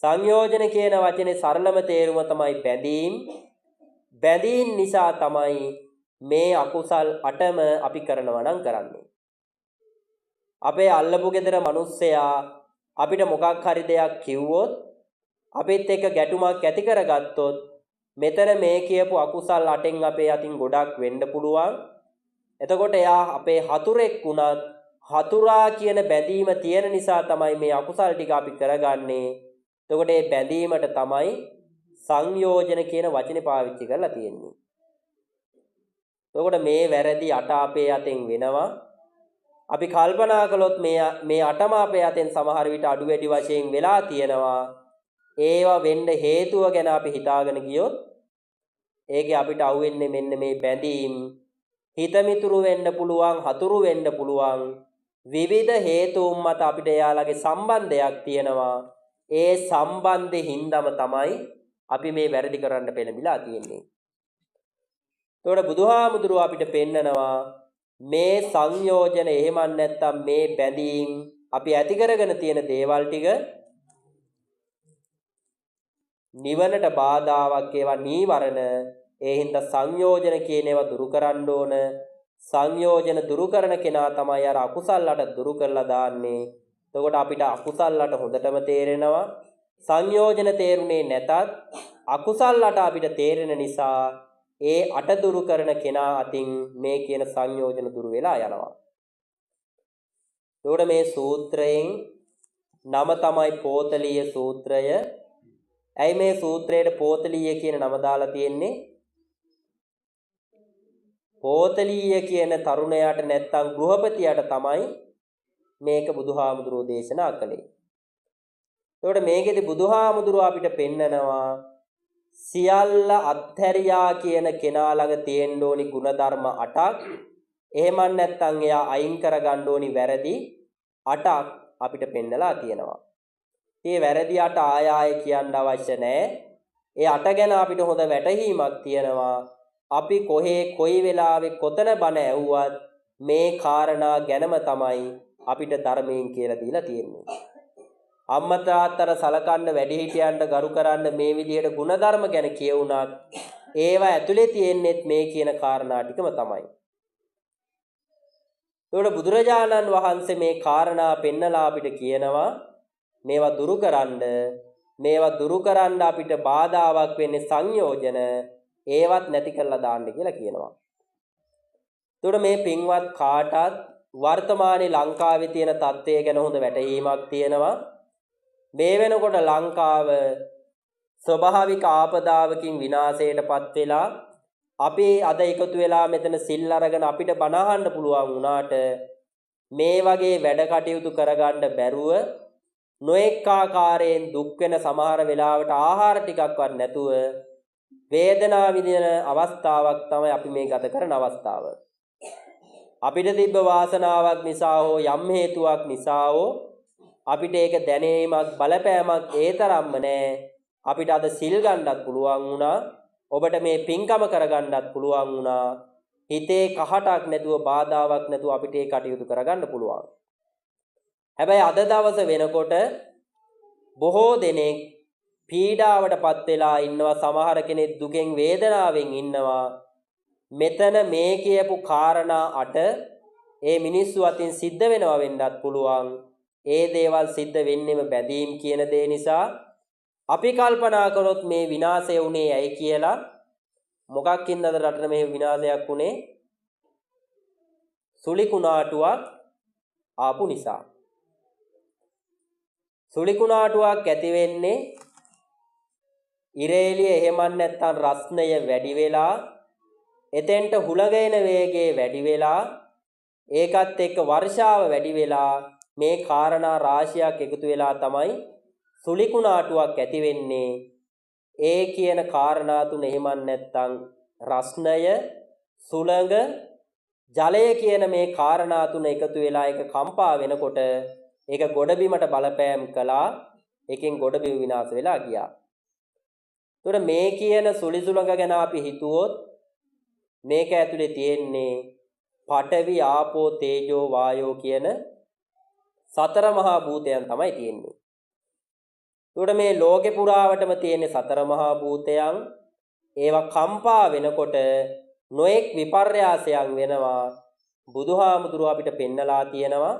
සංයෝජන කියන වචනේ සරලම තේරුම තමයි බැඳීම්. බැඳීම් නිසා තමයි මේ අකුසල් 8ම අපි කරනවා නම් කරන්නේ. අපේ අල්ලපු ගෙදර මිනිස්සයා අපිට මොකක් හරි දෙයක් කිව්වොත් අපිත් එක්ක ගැටුමක් ඇති කරගත්තොත් මෙතන මේ කියපු අකුසල් 8න් අපේ අතින් ගොඩක් වෙන්න පුළුවන්. එතකොට එයා අපේ හතුරෙක් වුණත් හතුරා කියන බැඳීම තියෙන නිසා තමයි මේ අකුසල් ටික අපි කරගන්නේ. එතකොට මේ බැඳීමට තමයි සංයෝජන කියන වචනේ පාවිච්චි කරලා තියෙන්නේ. එතකොට මේ වැරදි 8 අපේ අතෙන් වෙනවා. අපි කල්පනා කළොත් මේ 8ම අපේ අතෙන් සමහර විට අඩු වැඩි වශයෙන් වෙලා තියෙනවා. ඒවා වෙන්න හේතුව ගැන අපි හිතාගෙන ගියොත් ඒකේ අපිට අහුවෙන්නේ මෙන්න මේ බැඳීම්. හිතමිතුරු වෙන්න පුළුවන්, හතුරු වෙන්න පුළුවන්. විවිධ හේතුන් මත අපිට එයාලගේ සම්බන්ධයක් තියෙනවා. ඒ සම්බන්ධෙ හින්දාම තමයි අපි මේ වැරදි කරන්න පෙළඹිලා තියෙන්නේ. එතකොට බුදුහාමුදුරුව අපිට පෙන්නනවා මේ සංයෝජන එහෙම නැත්නම් මේ බැඳීම් අපි ඇති කරගෙන තියෙන දේවල් ටික නිවනට බාධාවක්. ඒවා නීවරණ. ඒ හින්දා සංයෝජන කියන ඒවා දුරු කරන්න ඕන. සංයෝජන දුරු කරන කෙනා තමයි අර අකුසල් 8 දුරු කරලා දාන්නේ. එතකොට අපිට අකුසල් 8 හොඳටම තේරෙනවා. සංයෝජන තේරුනේ නැතත් අකුසල් 8 අපිට තේරෙන නිසා ඒ 8 දුරු කරන කෙනා අතින් මේ කියන සංයෝජන දුරු වෙලා යනවා. එතකොට මේ සූත්‍රයෙන් නම තමයි පෝතලීය සූත්‍රය. ඇයි මේ සූත්‍රයට පෝතලීය කියන නම දාලා තියෙන්නේ? පෝතලීය කියන තරුණයාට නැත්තම් ගෘහපතියට තමයි මේක බුදුහාමුදුරෝ දේශනා කළේ. එතකොට මේකෙදි බුදුහාමුදුරෝ අපිට පෙන්නනවා සියල්ල අත්හැරියා කියන කෙනා ළඟ තියෙන්න ඕනි ಗುಣධර්ම 8ක්. එහෙම නැත්නම් එයා අයින් කරගන්න ඕනි වැරදි 8ක් අපිට පෙන්නලා තියෙනවා. මේ වැරදි 8 ආය කියන්න අවශ්‍ය නැහැ. ඒ 8 ගැන අපිට හොඳ වැටහීමක් තියෙනවා. අපි කොහේ කොයි වෙලාවෙ කොතන බණ ඇහුවත් මේ කාරණා ගැනම තමයි අපිට ධර්මයෙන් කියලා දීලා තියෙන්නේ. අම්මා තාත්තට සලකන්න වැඩිහිටියන්ට ගරු කරන්න මේ විදිහට ಗುಣධර්ම ගැන කියවුණත් ඒවා ඇතුලේ තියෙන්නේත් මේ කියන කාරණා ටිකම තමයි. ඒකට බුදුරජාණන් වහන්සේ මේ කාරණා පෙන්නලා අපිට කියනවා මේවා දුරු කරන්න අපිට බාධාවක් වෙන්නේ සංයෝජන. ඒවත් නැති කරලා දාන්න කියලා කියනවා. එතකොට මේ පින්වත් කාටත් වර්තමානයේ ලංකාවේ තියෙන තත්ත්වය ගැන හොඳ වැටහීමක් තියෙනවා. මේ වෙනකොට ලංකාව ස්වභාවික ආපදාවකින් විනාශයටපත් වෙලා අපි අද එකතු වෙලා මෙතන සිල් අරගෙන අපිට බණ අහන්න පුළුවන් වුණාට මේ වගේ වැඩ කටයුතු කරගන්න බැරුව නොඑක ආකාරයෙන් දුක් වෙන සමහර වෙලාවට ආහාර ටිකක්වත් නැතුව වේදනාව විඳින අවස්ථාවක් තමයි අපි මේ ගත කරන අවස්ථාව. අපිට තිබ්බ වාසනාවක් නිසා හෝ යම් හේතුවක් නිසා හෝ අපිට ඒක දැනීමක් බලපෑමක් ඒ තරම්ම නැහැ. අපිට අද සිල් ගන්නත් පුළුවන් වුණා. ඔබට මේ පින්කම කරගන්නත් පුළුවන් වුණා. හිතේ කහටක් නැතුව බාධාවක් නැතුව අපිට ඒ කටයුතු කරගන්න පුළුවන්. හැබැයි අද දවස වෙනකොට බොහෝ දෙනෙක් පීඩාවටපත් වෙලා ඉන්නවා. සමහර කෙනෙක් දුකෙන් වේදනාවෙන් ඉන්නවා. මෙතන මේ කියපු කාරණා 8 ඒ මිනිස්සු අතින් සිද්ධ වෙනවා වෙන්නත් පුළුවන්. ඒ දේවල් සිද්ධ වෙන්නෙම බැඳීම් කියන දේ නිසා අපි කල්පනා කරොත් මේ විනාශය වුණේ ඇයි කියලා. මොකක්ින්ද රටට මේ විනාශයක් වුණේ? සුලි කුණාටුවක් ආපු නිසා. සුලි කුණාටුවක් ඇති වෙන්නේ ඉරේලිය එහෙම නැත්නම් රස්නය වැඩි වෙලා එතෙන්ට හුලගෙන වේගය වැඩි වෙලා ඒකත් එක්ක වර්ෂාව වැඩි වෙලා මේ කාරණා රාශියක් එකතු වෙලා තමයි සුලි කුණාටුවක් ඇති වෙන්නේ. ඒ කියන කාරණා තුන එහෙම නැත්නම් රස්නය, සුළඟ, ජලය කියන මේ කාරණා තුන එකතු වෙලා ඒක කම්පා වෙනකොට ඒක ගොඩබිමට බලපෑම් කළා. එකෙන් ගොඩබිම විනාශ වෙලා ගියා. ඒතර මේ කියන සුලි සුළඟ ගැන අපි හිතුවොත් මේක ඇතුලේ තියෙන්නේ පඨවි, ආපෝ, තේජෝ, වායෝ කියන සතර මහා භූතයන් තමයි තියෙන්නේ. ඒකට මේ ලෝකේ පුරාවටම තියෙන සතර මහා භූතයන් ඒවා කම්පා වෙනකොට නොඑක් විපර්යාසයන් වෙනවා. බුදුහාමුදුරුව අපිට පෙන්නලා තියෙනවා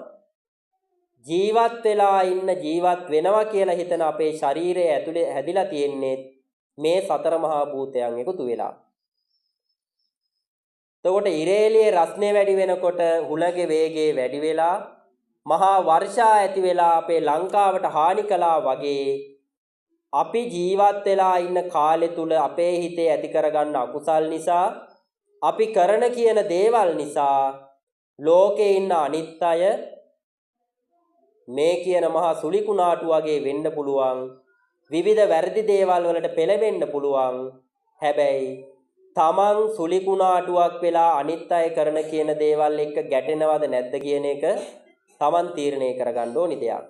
ජීවත් වෙලා ඉන්න ජීවත් වෙනවා කියලා හිතන අපේ ශරීරයේ ඇතුලේ හැදිලා තියෙන්නේ මේ සතර මහා භූතයන් එකතු වෙලා. එතකොට ඉරේලියේ රස්නේ වැඩි වෙනකොට හුලගේ වේගය වැඩි වෙලා මහා වර්ෂා ඇති වෙලා අපේ ලංකාවට හානි කළා වගේ අපි ජීවත් වෙලා ඉන්න කාලය තුල අපේ හිතේ ඇති කරගන්න අකුසල් නිසා අපි කරන කියන දේවල් නිසා ලෝකේ ඉන්න අනිත් අය මේ කියන මහා සුලි කුණාටු වගේ වෙන්න පුළුවන්. විවිධ වැරදි දේවල් වලට පෙළඹෙන්න පුළුවන්. හැබැයි තමන් සුලි කුණාටුවක් වෙලා අනිත් අය කරන කියන දේවල් එක්ක ගැටෙනවද නැද්ද කියන එක තමන් තීරණය කරගන්න ඕනි දෙයක්.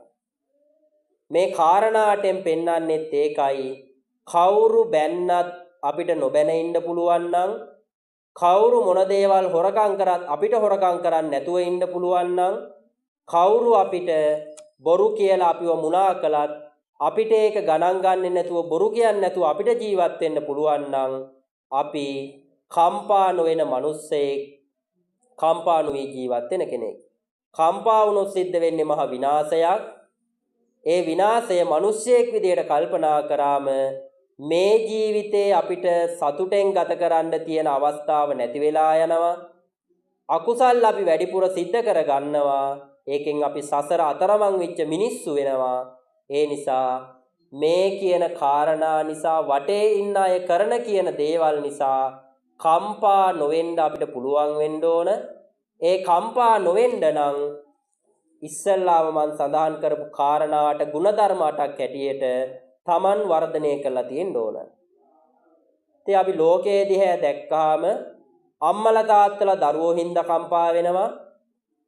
මේ කාරණාටෙන් පෙන්වන්නෙත් ඒකයි. කවුරු බැන්නත් අපිට නොබැන ඉන්න පුළුවන් නම් කවුරු මොන දේවල් හොරකම් කරත් අපිට හොරකම් කරන්න නැතුව ඉන්න පුළුවන් නම් කවුරු අපිට බොරු කියලා අපිව මුලා කළත් අපිට ඒක ගණන් ගන්නේ නැතුව බොරු කියන්නේ නැතුව අපිට ජීවත් වෙන්න පුළුවන් නම් අපි කම්පා නොවන මිනිස්සෙක්, කම්පා නොවි ජීවත් වෙන කෙනෙක්. කම්පා වුණොත් සිද්ධ වෙන්නේ මහ විනාශයක්. ඒ විනාශය මිනිස්සෙක් විදියට කල්පනා කරාම මේ ජීවිතේ අපිට සතුටෙන් ගත කරන්න තියෙන අවස්ථාව නැති වෙලා යනවා. අකුසල් අපි වැඩිපුර සිද්ධ කර ගන්නවා. ඒකෙන් අපි සසර අතරමං වෙච්ච මිනිස්සු වෙනවා. ඒ නිසා මේ කියන කාරණා නිසා වටේ ඉන්න අය කරන කියන දේවල් නිසා කම්පා නොවෙන්න අපිට පුළුවන් වෙන්න ඕන. ඒ කම්පා නොවෙන්න නම් ඉස්සල්ලාම මම සඳහන් කරපු කාරණාවට ಗುಣධර්ම 8ක් හැටියට Taman වර්ධනය කරලා තියෙන්න ඕන. ඉතින් අපි ලෝකයේ දිහා දැක්කාම අම්මලා තාත්තලා දරුවෝ හින්දා කම්පා වෙනවා.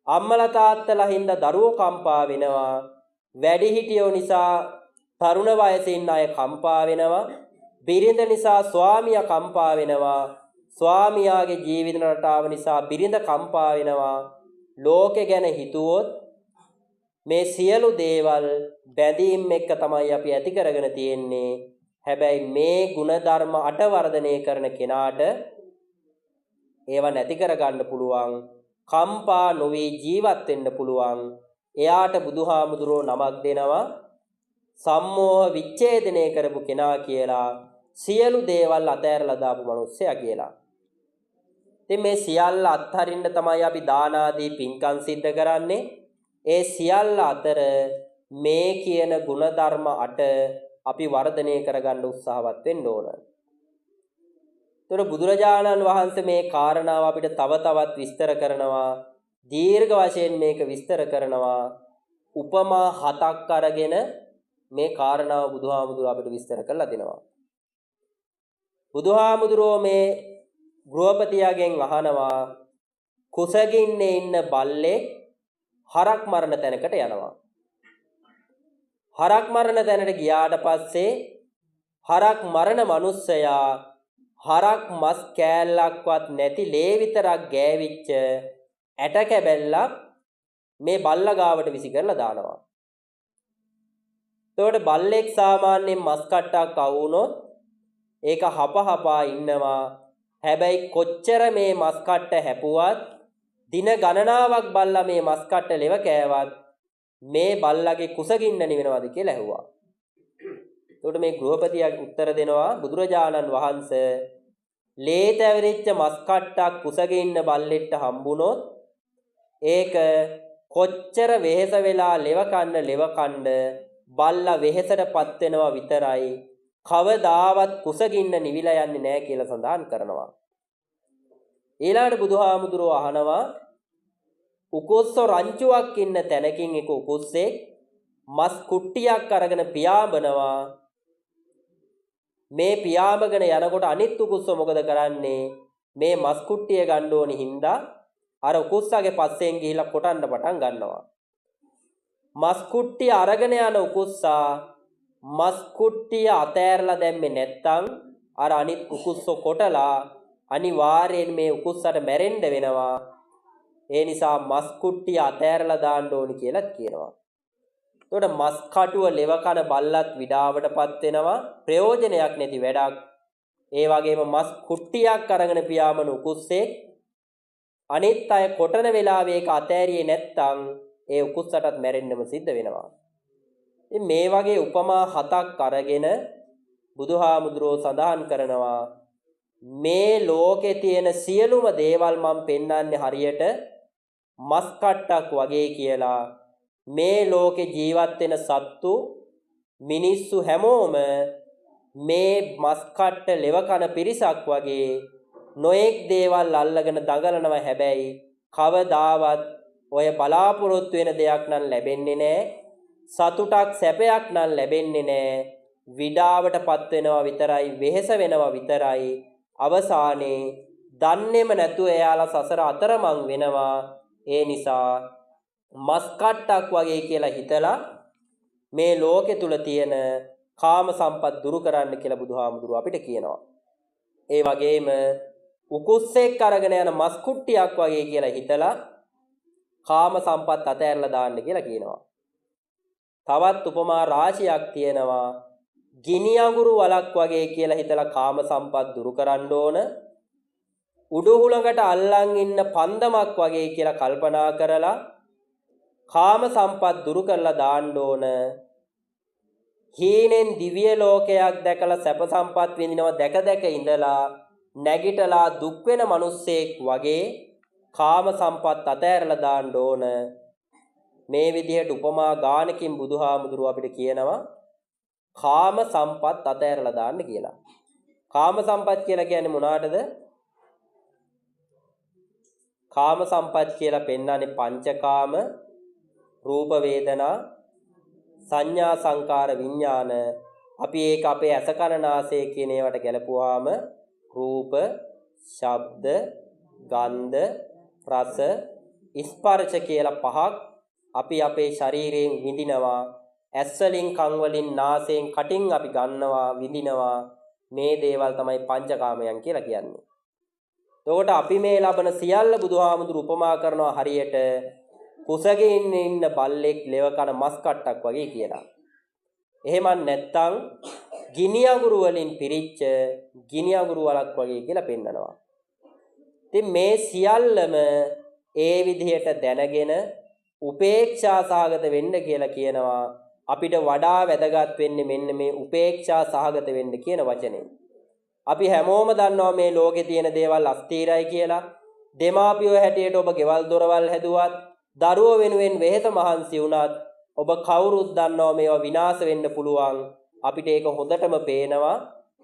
අම්මලා තාත්තලා හින්දා දරුවෝ කම්පා වෙනවා. වැඩිහිටියෝ නිසා තරුණ වයසේ ඉන්න අය කම්පා වෙනවා. බිරිඳ නිසා ස්වාමියා කම්පා වෙනවා. ස්වාමියාගේ ජීවිත රටාව නිසා බිරිඳ කම්පා වෙනවා. ලෝකෙ ගැන හිතුවොත් මේ සියලු දේවල් බැඳීම් එක්ක තමයි අපි ඇති කරගෙන තියෙන්නේ. හැබැයි මේ ಗುಣධර්ම 8 වර්ධනය කරන කෙනාට ඒව නැති කරගන්න පුළුවන්. කම්පා නොවි ජීවත් වෙන්න පුළුවන්. එයාට බුදුහාමුදුරෝ නමක් දෙනවා සම්මෝහ විච්ඡේදනය කරපු කෙනා කියලා. සියලු දේවල් අතහැරලා දාපු මිනිස්සයා කියලා. ඉතින් මේ සියල්ල අත්හරින්න තමයි අපි දාන ආදී පින්කම් සිද්ධ කරන්නේ. ඒ සියල්ල අතර මේ කියන ಗುಣධර්ම 8 අපි වර්ධනය කරගන්න උත්සාහවත් වෙන්න ඕන. ඒතර බුදුරජාණන් වහන්සේ මේ කාරණාව අපිට තව තවත් විස්තර කරනවා. දීර්ඝ වශයෙන් මේක විස්තර කරනවා. උපමා 7ක් අරගෙන මේ කාරණාව බුදුහාමුදුරුවෝ අපිට විස්තර කරලා දෙනවා. බුදුහාමුදුරුවෝ මේ ගෘහපතියාගෙන් අහනවා කුසගින්නේ ඉන්න බල්ලෙක් හරක් මරණ තැනකට යනවා. හරක් මරණ තැනට ගියාට පස්සේ හරක් මරණ මිනිස්සයා හරක් මස් කෑල්ලක්වත් නැති ලේ විතරක් ගෑවිච්ච ඇට කැබැල්ලක් මේ බල්ලා ගාවට විසි කරලා දානවා. එතකොට බල්ලෙක් සාමාන්‍යයෙන් මස් කට්ටක් අවුනොත් ඒක හපහපා ඉන්නවා. හැබැයි කොච්චර මේ මස් කට්ට හැපුවත් දින ගණනාවක් බල්ලා මේ මස් කට්ට ලෙව කෑවත් මේ බල්ලාගේ කුසගින්න නිවෙනවද කියලා ඇහුවා. එතකොට මේ ගෘහපතියා උත්තර දෙනවා බුදුරජාණන් වහන්සේ ලේ තැවිරිච්ච මස් කට්ටක් කුසගින්න බල්ලෙක්ට හම්බුනොත් ඒක කොච්චර වෙහෙස වෙලා ලෙව කන්න බල්ලා වෙහෙසටපත් වෙනවා විතරයි කවදාවත් කුසගින්න නිවිලා යන්නේ නැහැ කියලා සඳහන් කරනවා. ඊළඟට බුදුහාමුදුරුවෝ අහනවා උකුස්සෝ රංචුවක් ඉන්න තැනකින් එක උකුස්සෙක් මස් කුට්ටියක් අරගෙන පියාඹනවා. මේ පියාඹගෙන යනකොට අනිත් උකුස්සෝ මොකද කරන්නේ? මේ මස් කුට්ටිය ගන්න ඕනි හින්දා අර උකුස්සගේ පස්සෙන් ගිහිලා කොටන්න පටන් ගන්නවා. මස් කුට්ටිය අරගෙන යන උකුස්සා මස් කුට්ටිය අතෑරලා දැම්මේ නැත්තම් අර අනිත් උකුස්සෝ කොටලා අනිවාර්යෙන් මේ උකුස්සට මැරෙන්න වෙනවා. ඒ නිසා මස් කුට්ටිය අතෑරලා දාන්න ඕනි කියලා කියනවා. එතකොට මස් කටුව ලෙව කන බල්ලත් විඩාවටපත් වෙනවා. ප්‍රයෝජනයක් නැති වැඩක්. ඒ වගේම මස් කුට්ටියක් අරගෙන පියාඹන උකුස්සේ අනිත් අය කොටන වෙලාවේ ඒක අතෑරියේ නැත්තම් ඒ උකුස්සටත් මැරෙන්නම සිද්ධ වෙනවා. ඉතින් මේ වගේ උපමා 7ක් අරගෙන බුදුහාමුදුරෝ සඳහන් කරනවා මේ ලෝකේ තියෙන සියලුම දේවල් මම පෙන්වන්නේ හරියට මස් කට්ටක් වගේ කියලා. මේ ලෝකේ ජීවත් වෙන සත්තු මිනිස්සු හැමෝම මේ මස් කට්ට ලෙව කන පිරිසක් වගේ නොඑක් දේවල් අල්ලගෙන දඟලනවා. හැබැයි කවදාවත් ඔය බලාපොරොත්තු වෙන දෙයක් නම් ලැබෙන්නේ නැහැ. සතුටක් සැපයක් නම් ලැබෙන්නේ නැහැ. විඩාවටපත් වෙනවා විතරයි, වෙහෙස වෙනවා විතරයි. අවසානයේ දන්නේම නැතුව එයාලා සසර අතරමං වෙනවා. ඒ නිසා මස් කට්ටක් වගේ කියලා හිතලා මේ ලෝකෙ තුල තියෙන කාම සම්පත් දුරු කරන්න කියලා බුදුහාමුදුරුවෝ අපිට කියනවා. ඒ වගේම උකුස්සෙක් අරගෙන යන මස් කුට්ටියක් වගේ කියලා හිතලා කාම සම්පත් අතහැරලා දාන්න කියලා කියනවා. තවත් උපමා රාශියක් තියෙනවා. ගිනි අඟුරු වලක් වගේ කියලා හිතලා කාම සම්පත් දුරු කරන්න ඕන. උඩු හුලඟට අල්ලන් ඉන්න පන්දමක් වගේ කියලා කල්පනා කරලා කාම සම්පත් දුරු කරලා දාන්න ඕන. හීනෙන් දිව්‍ය ලෝකයක් දැකලා සැප සම්පත් විඳිනවා දැක ඉඳලා නැගිටලා දුක් වෙන මිනිස්සෙක් වගේ කාම සම්පත් අතහැරලා දාන්න ඕන. මේ විදිහට උපමා ගානකින් බුදුහාමුදුරුවෝ අපිට කියනවා කාම සම්පත් අතහැරලා දාන්න කියලා. කාම සම්පත් කියලා කියන්නේ මොනවාටද? කාම සම්පත් කියලා පෙන්වන්නේ පංචකාම, රූප වේදනා, සංඥා සංකාර විඥාන. අපි ඒක අපේ ඇස කන නාසය කියන ඒවාට ගැලපුවාම රූප, ශබ්ද, ගන්ධ, රස, ස්පර්ශ කියලා පහක් අපි අපේ ශරීරයෙන් විඳිනවා. ඇස් වලින්, කන් වලින්, නාසයෙන්, කටින් අපි ගන්නවා, විඳිනවා. මේ දේවල් තමයි පංචකාමයන් කියලා කියන්නේ. එතකොට අපි මේ ලබන සියල්ල බුදුහාමුදුරු උපමා කරනවා හරියට කුසගේ ඉන්න බල්ලෙක් ලෙව කන මස් කට්ටක් වගේ කියලා. එහෙම නැත්නම් ගිනි අඟුරු වලින් පිරිච්ච ගිනි අඟුරු වලක් වගේ කියලා පෙන්නනවා. ඉතින් මේ සියල්ලම ඒ විදිහට දැනගෙන උපේක්ෂා සහගත වෙන්න කියලා කියනවා. අපිට වඩා වැදගත් වෙන්නේ මෙන්න මේ උපේක්ෂා සහගත වෙන්න කියන වචනේ. අපි හැමෝම දන්නවා මේ ලෝකේ තියෙන දේවල් අස්ථිරයි කියලා. දෙමාපියෝ හැටියට ඔබ ගෙවල් දොරවල් හැදුවත්, දරුවෝ වෙනුවෙන් වෙහෙස මහන්සි වුණත් ඔබ කවුරුත් දන්නවා මේවා විනාශ වෙන්න පුළුවන්. අපිට ඒක හොඳටම පේනවා.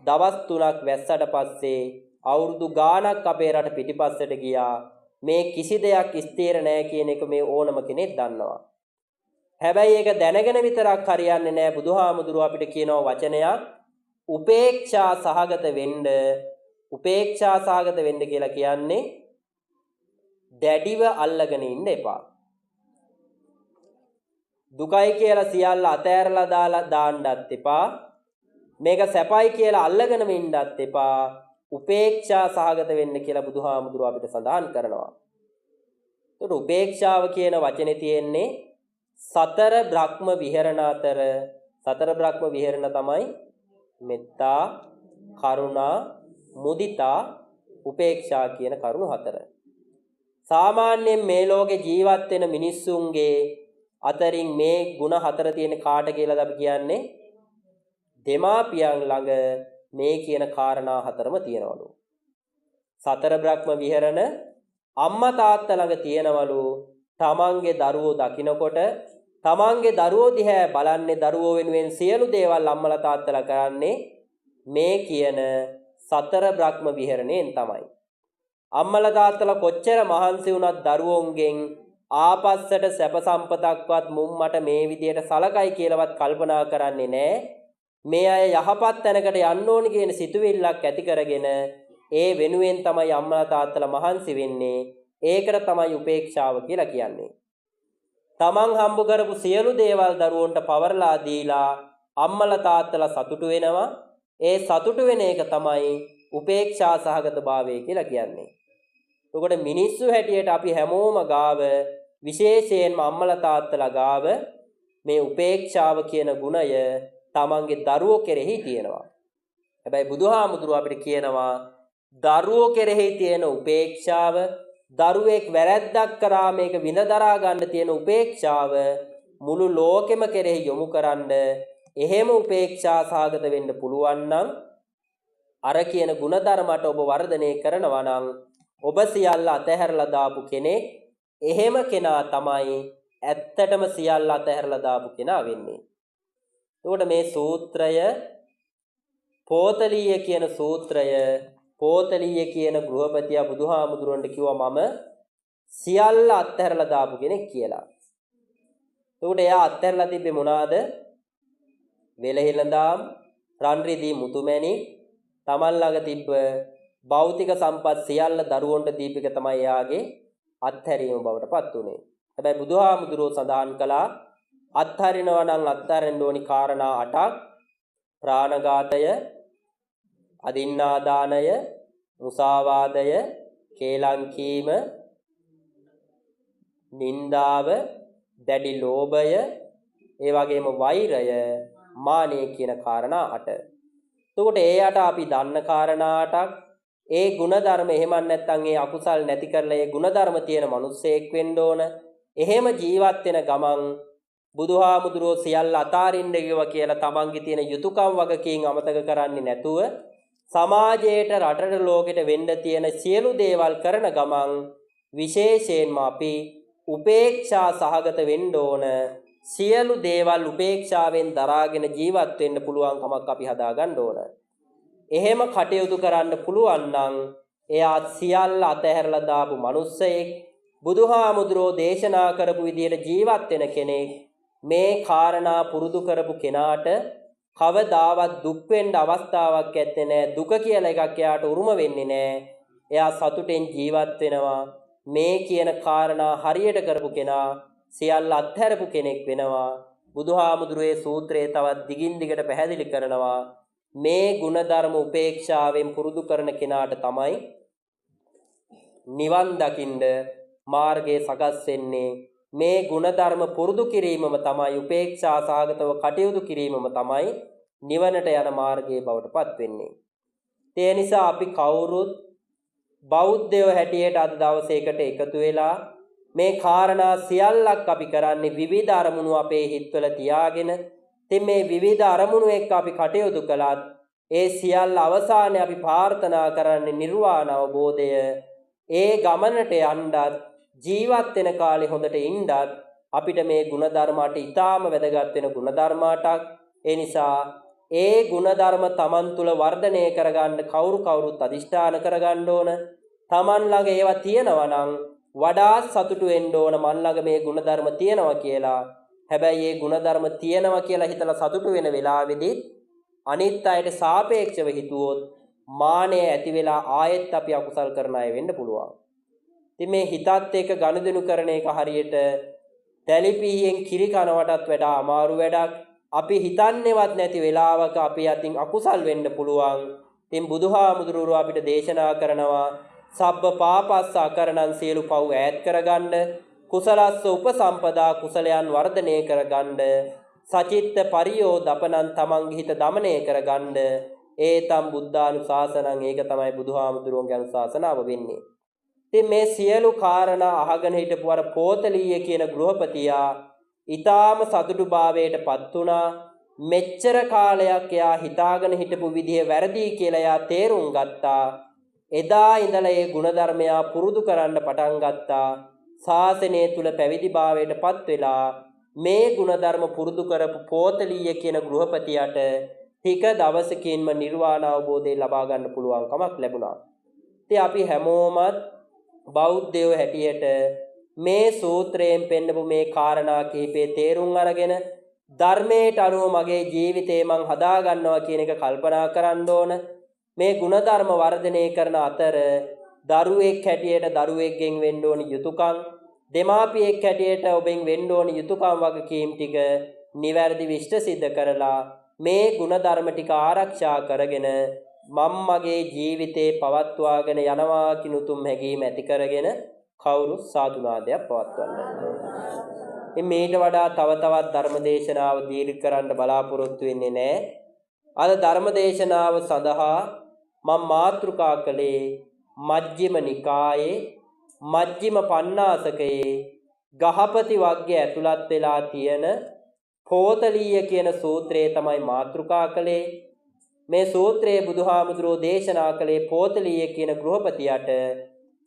දවස් 3ක් වැස්සට පස්සේ අවුරුදු ගාණක් අපේ රට පිටිපස්සට ගියා. මේ කිසි දෙයක් ස්ථිර නැහැ කියන එක මේ ඕනම කෙනෙක් දන්නවා. හැබැයි ඒක දැනගෙන විතරක් හරියන්නේ නැහැ. බුදුහාමුදුරුව අපිට කියනවා වචනයක් උපේක්ෂා සහගත වෙන්න. උපේක්ෂා සහගත වෙන්න කියලා කියන්නේ දැඩිව අල්ලගෙන ඉන්න එපා. දුකයි කියලා සියල්ල අතෑරලා දාලා දාන්නත් එපා. මේක සැපයි කියලා අල්ලගෙනම ඉන්නත් එපා. උපේක්ෂා සහගත වෙන්න කියලා බුදුහාමුදුරුව අපිට සඳහන් කරනවා. ඒකට උපේක්ෂාව කියන වචනේ තියෙන්නේ සතර බ්‍රහ්ම විහරණ අතර. සතර බ්‍රහ්ම විහරණ තමයි මෙත්තා, කරුණා, මුදිතා, උපේක්ෂා කියන කරුණු හතර. සාමාන්‍යයෙන් මේ ලෝකේ ජීවත් වෙන මිනිස්සුන්ගේ අතරින් මේ ಗುಣ හතර තියෙන කාට කියලාද අපි කියන්නේ? දෙමාපියන් ළඟ මේ කියන කාරණා හතරම තියෙනවලු. සතර බ්‍රහ්ම විහරණ අම්මා තාත්තා ළඟ තියෙනවලු. තමන්ගේ දරුවෝ දකින්නකොට තමන්ගේ දරුවෝ දිහා බලන්නේ දරුවෝ වෙනුවෙන් සියලු දේවල් අම්මලා තාත්තලා කරන්නේ මේ කියන සතර බ්‍රහ්ම විහරණයෙන් තමයි. අම්මලා තාත්තලා කොච්චර මහන්සි වුණත් දරුවෝන්ගෙන් ආපස්සට සැප සම්පතක්වත් මුම්මට මේ විදියට සලකයි කියලාවත් කල්පනා කරන්නේ නැහැ. මේ අය යහපත් තැනකට යන්න ඕනි කියන සිතුවිල්ලක් ඇති කරගෙන ඒ වෙනුවෙන් තමයි අම්මලා තාත්තලා මහන්සි වෙන්නේ. ඒකට තමයි උපේක්ෂාව කියලා කියන්නේ. තමන් හම්බ කරපු සියලු දේවල් දරුවන්ට පවර්ලා දීලා අම්මලා තාත්තලා සතුටු වෙනවා. ඒ සතුටු වෙන එක තමයි උපේක්ෂා සහගත භාවය කියලා කියන්නේ. එතකොට මිනිස්සු හැටියට අපි හැමෝම ගාව විශේෂයෙන්ම අම්මලා තාත්තලා ගාව මේ උපේක්ෂාව කියන ගුණය තමන්ගේ දරුවෝ කෙරෙහි තියෙනවා. හැබැයි බුදුහාමුදුරුව අපිට කියනවා දරුවෝ කෙරෙහි තියෙන උපේක්ෂාව, දරුවෙක් වැරැද්දක් කරා මේක විඳදරා ගන්න තියෙන උපේක්ෂාව මුළු ලෝකෙම කෙරෙහි යොමු කරන්න. එහෙම උපේක්ෂා සහගත වෙන්න පුළුවන් නම් අර කියන ಗುಣධර්මයට ඔබ වර්ධනය කරනවා නම් ඔබ සියල්ල අතහැරලා දාපු කෙනෙක්. එහෙම කෙනා තමයි ඇත්තටම සියල්ල අතහැරලා දාපු කෙනා වෙන්නේ. එතකොට මේ සූත්‍රය පෝතලීය කියන සූත්‍රය, පෝතලීය කියන ගෘහපතියා බුදුහාමුදුරන්ට කිව්වා මම සියල්ල අත්හැරලා දාපු කෙනෙක් කියලා. එතකොට එයා අත්හැරලා තිබ්බේ මොනවාද? වෙලහිලඳාම්, රන් රිදී මුතුමැණික්, තමන් ළඟ තිබ්බ භෞතික සම්පත් සියල්ල දරුවන්ට දීපික තමයි එයාගේ අත්හැරීම බවට පත් උනේ. හැබැයි බුදුහාමුදුරෝ සඳහන් කළා අත්හරිනවා නම් අත්හරින්න ඕනි කාරණා 8ක්. ප්‍රාණඝාතය, අදින්නාදානය, මුසාවාදය, කේලම් කීම, නින්දාව, දැඩි ලෝභය, ඒ වගේම වෛරය, මානය කියන කාරණා 8. එතකොට ඒ 8 අපි දන්න කාරණා 8ක්. ඒ ಗುಣධර්ම එහෙම නැත්නම් ඒ අකුසල් නැති කරලා ඒ ಗುಣධර්ම තියෙන මිනිස්සෙක් වෙන්න ඕන. එහෙම ජීවත් වෙන ගමන් බුදුහාමුදුරුවෝ සියල්ල අතාරින්න කිව්වා කියලා තමන්ගේ තියෙන යුතුයකම් වගකීම් අමතක කරන්නේ නැතුව සමාජයට, රටට, ලෝකෙට වෙන්න තියෙන සියලු දේවල් කරන ගමන් විශේෂයෙන්ම අපි උපේක්ෂා සහගත වෙන්න ඕන. සියලු දේවල් උපේක්ෂාවෙන් දරාගෙන ජීවත් වෙන්න පුළුවන් කමක් අපි හදාගන්න ඕන. එහෙම කටයුතු කරන්න පුළුවන් නම් එයා සියල්ල අතහැරලා දාපු මිනිස්සෙක්, බුදුහාමුදුරෝ දේශනා කරපු විදියට ජීවත් වෙන කෙනෙක්. මේ කාරණා පුරුදු කරපු කෙනාට කවදාවත් දුක් වෙන්න අවස්ථාවක් ඇත්තේ නැහැ. දුක කියලා එකක් එයාට උරුම වෙන්නේ නැහැ. එයා සතුටෙන් ජීවත් වෙනවා. මේ කියන කාරණා හරියට කරපු කෙනා සියල්ල අත්හැරපු කෙනෙක් වෙනවා. බුදුහාමුදුරේ සූත්‍රයේ තවත් දිගින් දිගට පැහැදිලි කරනවා මේ ಗುಣධර්ම උපේක්ෂාවෙන් පුරුදු කරන කෙනාට තමයි නිවන් දකින්න මාර්ගය සකස් වෙන්නේ. මේ ಗುಣධර්ම පුරුදු කිරීමම තමයි උපේක්ෂා සාගතව කටයුතු කිරීමම තමයි නිවනට යන මාර්ගයේ බවට පත් වෙන්නේ. ඒ නිසා අපි කවුරුත් බෞද්ධයෝ හැටියට අද දවසේකට එකතු වෙලා මේ කාරණා සියල්ලක් අපි කරන්නේ විවිධ අරමුණු අපේ හිතවල තියාගෙන. ඉතින් මේ විවිධ අරමුණු එක්ක අපි කටයුතු කළත් ඒ සියල්ල අවසානයේ අපි ප්‍රාර්ථනා කරන්නේ නිර්වාණ අවබෝධය. ඒ ගමනට යන්නත් ජීවත් වෙන කාලේ හොඳට ඉන්නත් අපිට මේ ಗುಣධර්මات ඊටාම වැදගත් වෙන ಗುಣධර්මාටක්. ඒ නිසා ඒ ಗುಣධර්ම Taman තුල වර්ධනය කරගන්න කවුරුත් අදිෂ්ඨාන කරගන්න ඕන. Taman ළඟ ඒවා තියෙනවා නම් වඩා සතුටු වෙන්න ඕන මන් ළඟ මේ ಗುಣධර්ම තියෙනවා කියලා. හැබැයි මේ ಗುಣධර්ම තියෙනවා කියලා හිතලා සතුටු වෙන වෙලාවේදී අනිත් අයට සාපේක්ෂව හිතුවොත් මානය ඇති වෙලා ආයෙත් අපි අකුසල් කරන අය වෙන්න පුළුවන්. ඉතින් මේ හිතත් එක්ක ගනුදෙනු කරන එක හරියට දැලිපිහියෙන් කිරි කනවටත් වඩා අමාරු වැඩක්. අපි හිතන්නේවත් නැති වෙලාවක අපි අතින් අකුසල් වෙන්න පුළුවන්. ඉතින් බුදුහාමුදුරුවෝ අපිට දේශනා කරනවා සබ්බ පාපස්ස අකරණං සියලු පව් ඈත් කරගන්න, කුසලස්ස උපසම්පදා කුසලයන් වර්ධනය කරගන්න, සචිත්ත පරියෝදපනං තමන්ගේ හිත දමනය කරගන්න. ඒතම් බුද්ධානුශාසනං ඒක තමයි බුදුහාමුදුරුවෝගේ අනුශාසනාව වෙන්නේ. ඉතින් මේ සියලු කාරණා අහගෙන හිටපු අර පෝතලීය කියන ගෘහපතියා ඊටාම සතුටුභාවයට පත් වුණා. මෙච්චර කාලයක් එයා හිතාගෙන හිටපු විදිය වැරදි කියලා එයා තේරුම් ගත්තා. එදා ඉඳලා ඒ ගුණධර්මය පුරුදු කරන්න පටන් ගත්තා. ශාසනය තුල පැවිදි භාවයට පත් වෙලා මේ ගුණධර්ම පුරුදු කරපු පෝතලීය කියන ගෘහපතියට ටික දවසකින්ම නිර්වාණ අවබෝධය ලබා ගන්න පුළුවන් කමක් ලැබුණා. ඉතින් අපි හැමෝමත් බෞද්ධයෝ හැටියට මේ සූත්‍රයෙන් පෙන්නපු මේ කාරණා කිහිපේ තේරුම් අරගෙන ධර්මයට අනුව මගේ ජීවිතේ මං හදා ගන්නවා කියන එක කල්පනා කරන්න ඕන. මේ ಗುಣධර්ම වර්ධනය කරන අතර දරුවෙක් හැටියට දරුවෙක්ගෙන් වෙන්න ඕන යුතුයකම්, දෙමාපියෙක් හැටියට ඔබෙන් වෙන්න ඕන යුතුයකම් වගකීම් ටික නිවැරදි විශ්ත සිද්ධ කරලා මේ ಗುಣධර්ම ටික ආරක්ෂා කරගෙන මම මගේ ජීවිතේ පවත්වාගෙන යනවා කියන උතුම් හැඟීම ඇති කරගෙන කවුරු සාදුනාදයක් පවත්වන්න. මේට වඩා තව තවත් ධර්මදේශනාව දීර්ඝ කරන්න බලාපොරොත්තු වෙන්නේ නැහැ. අද ධර්මදේශනාව සඳහා මම මාතෘකා කළේ මජ්ක්‍ධිම නිකායේ මජ්ක්‍ධිම පඤ්ඤාසකයේ ගහපති වග්ගය ඇතුළත් වෙලා තියෙන පෝතලීය කියන සූත්‍රය තමයි මාතෘකා කළේ. මේ සූත්‍රයේ බුදුහාමුදුරෝ දේශනා කළේ පෝතලීය කියන ගෘහපතියට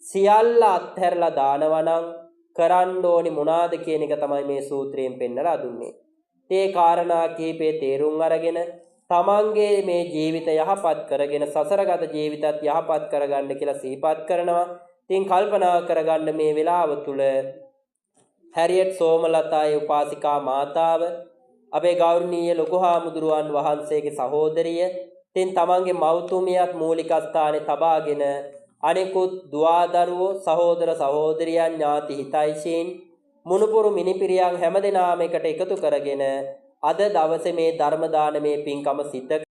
සියල්ල අත්හැරලා දානවා නම් කරන්න ඕනි මොනවාද කියන එක තමයි මේ සූත්‍රයෙන් පෙන්නලා දුන්නේ. ඒ කාරණා කිහිපේ තේරුම් අරගෙන තමන්ගේ මේ ජීවිතය යහපත් කරගෙන සසරගත ජීවිතත් යහපත් කරගන්න කියලා සිහිපත් කරනවා. ඉතින් කල්පනා කරගන්න මේ වෙලාව තුල හැරියට් සෝමලතායේ උපාසිකා මාතාව අපේ ගෞරවනීය ලොකු හාමුදුරුවන් වහන්සේගේ සහෝදරිය. ඉතින් තමන්ගේ මව්තුමියත් මූලික ස්ථානයේ තබාගෙන අනෙකුත් දුවදරුවෝ සහෝදර සහෝදරියන් ඥාති හිතයිසීන් මුණුපුරු මිනිපිරියන් හැමදෙනාම එකට එකතු කරගෙන අද දවසේ මේ ධර්ම දානමේ පින්කම සිද්ධ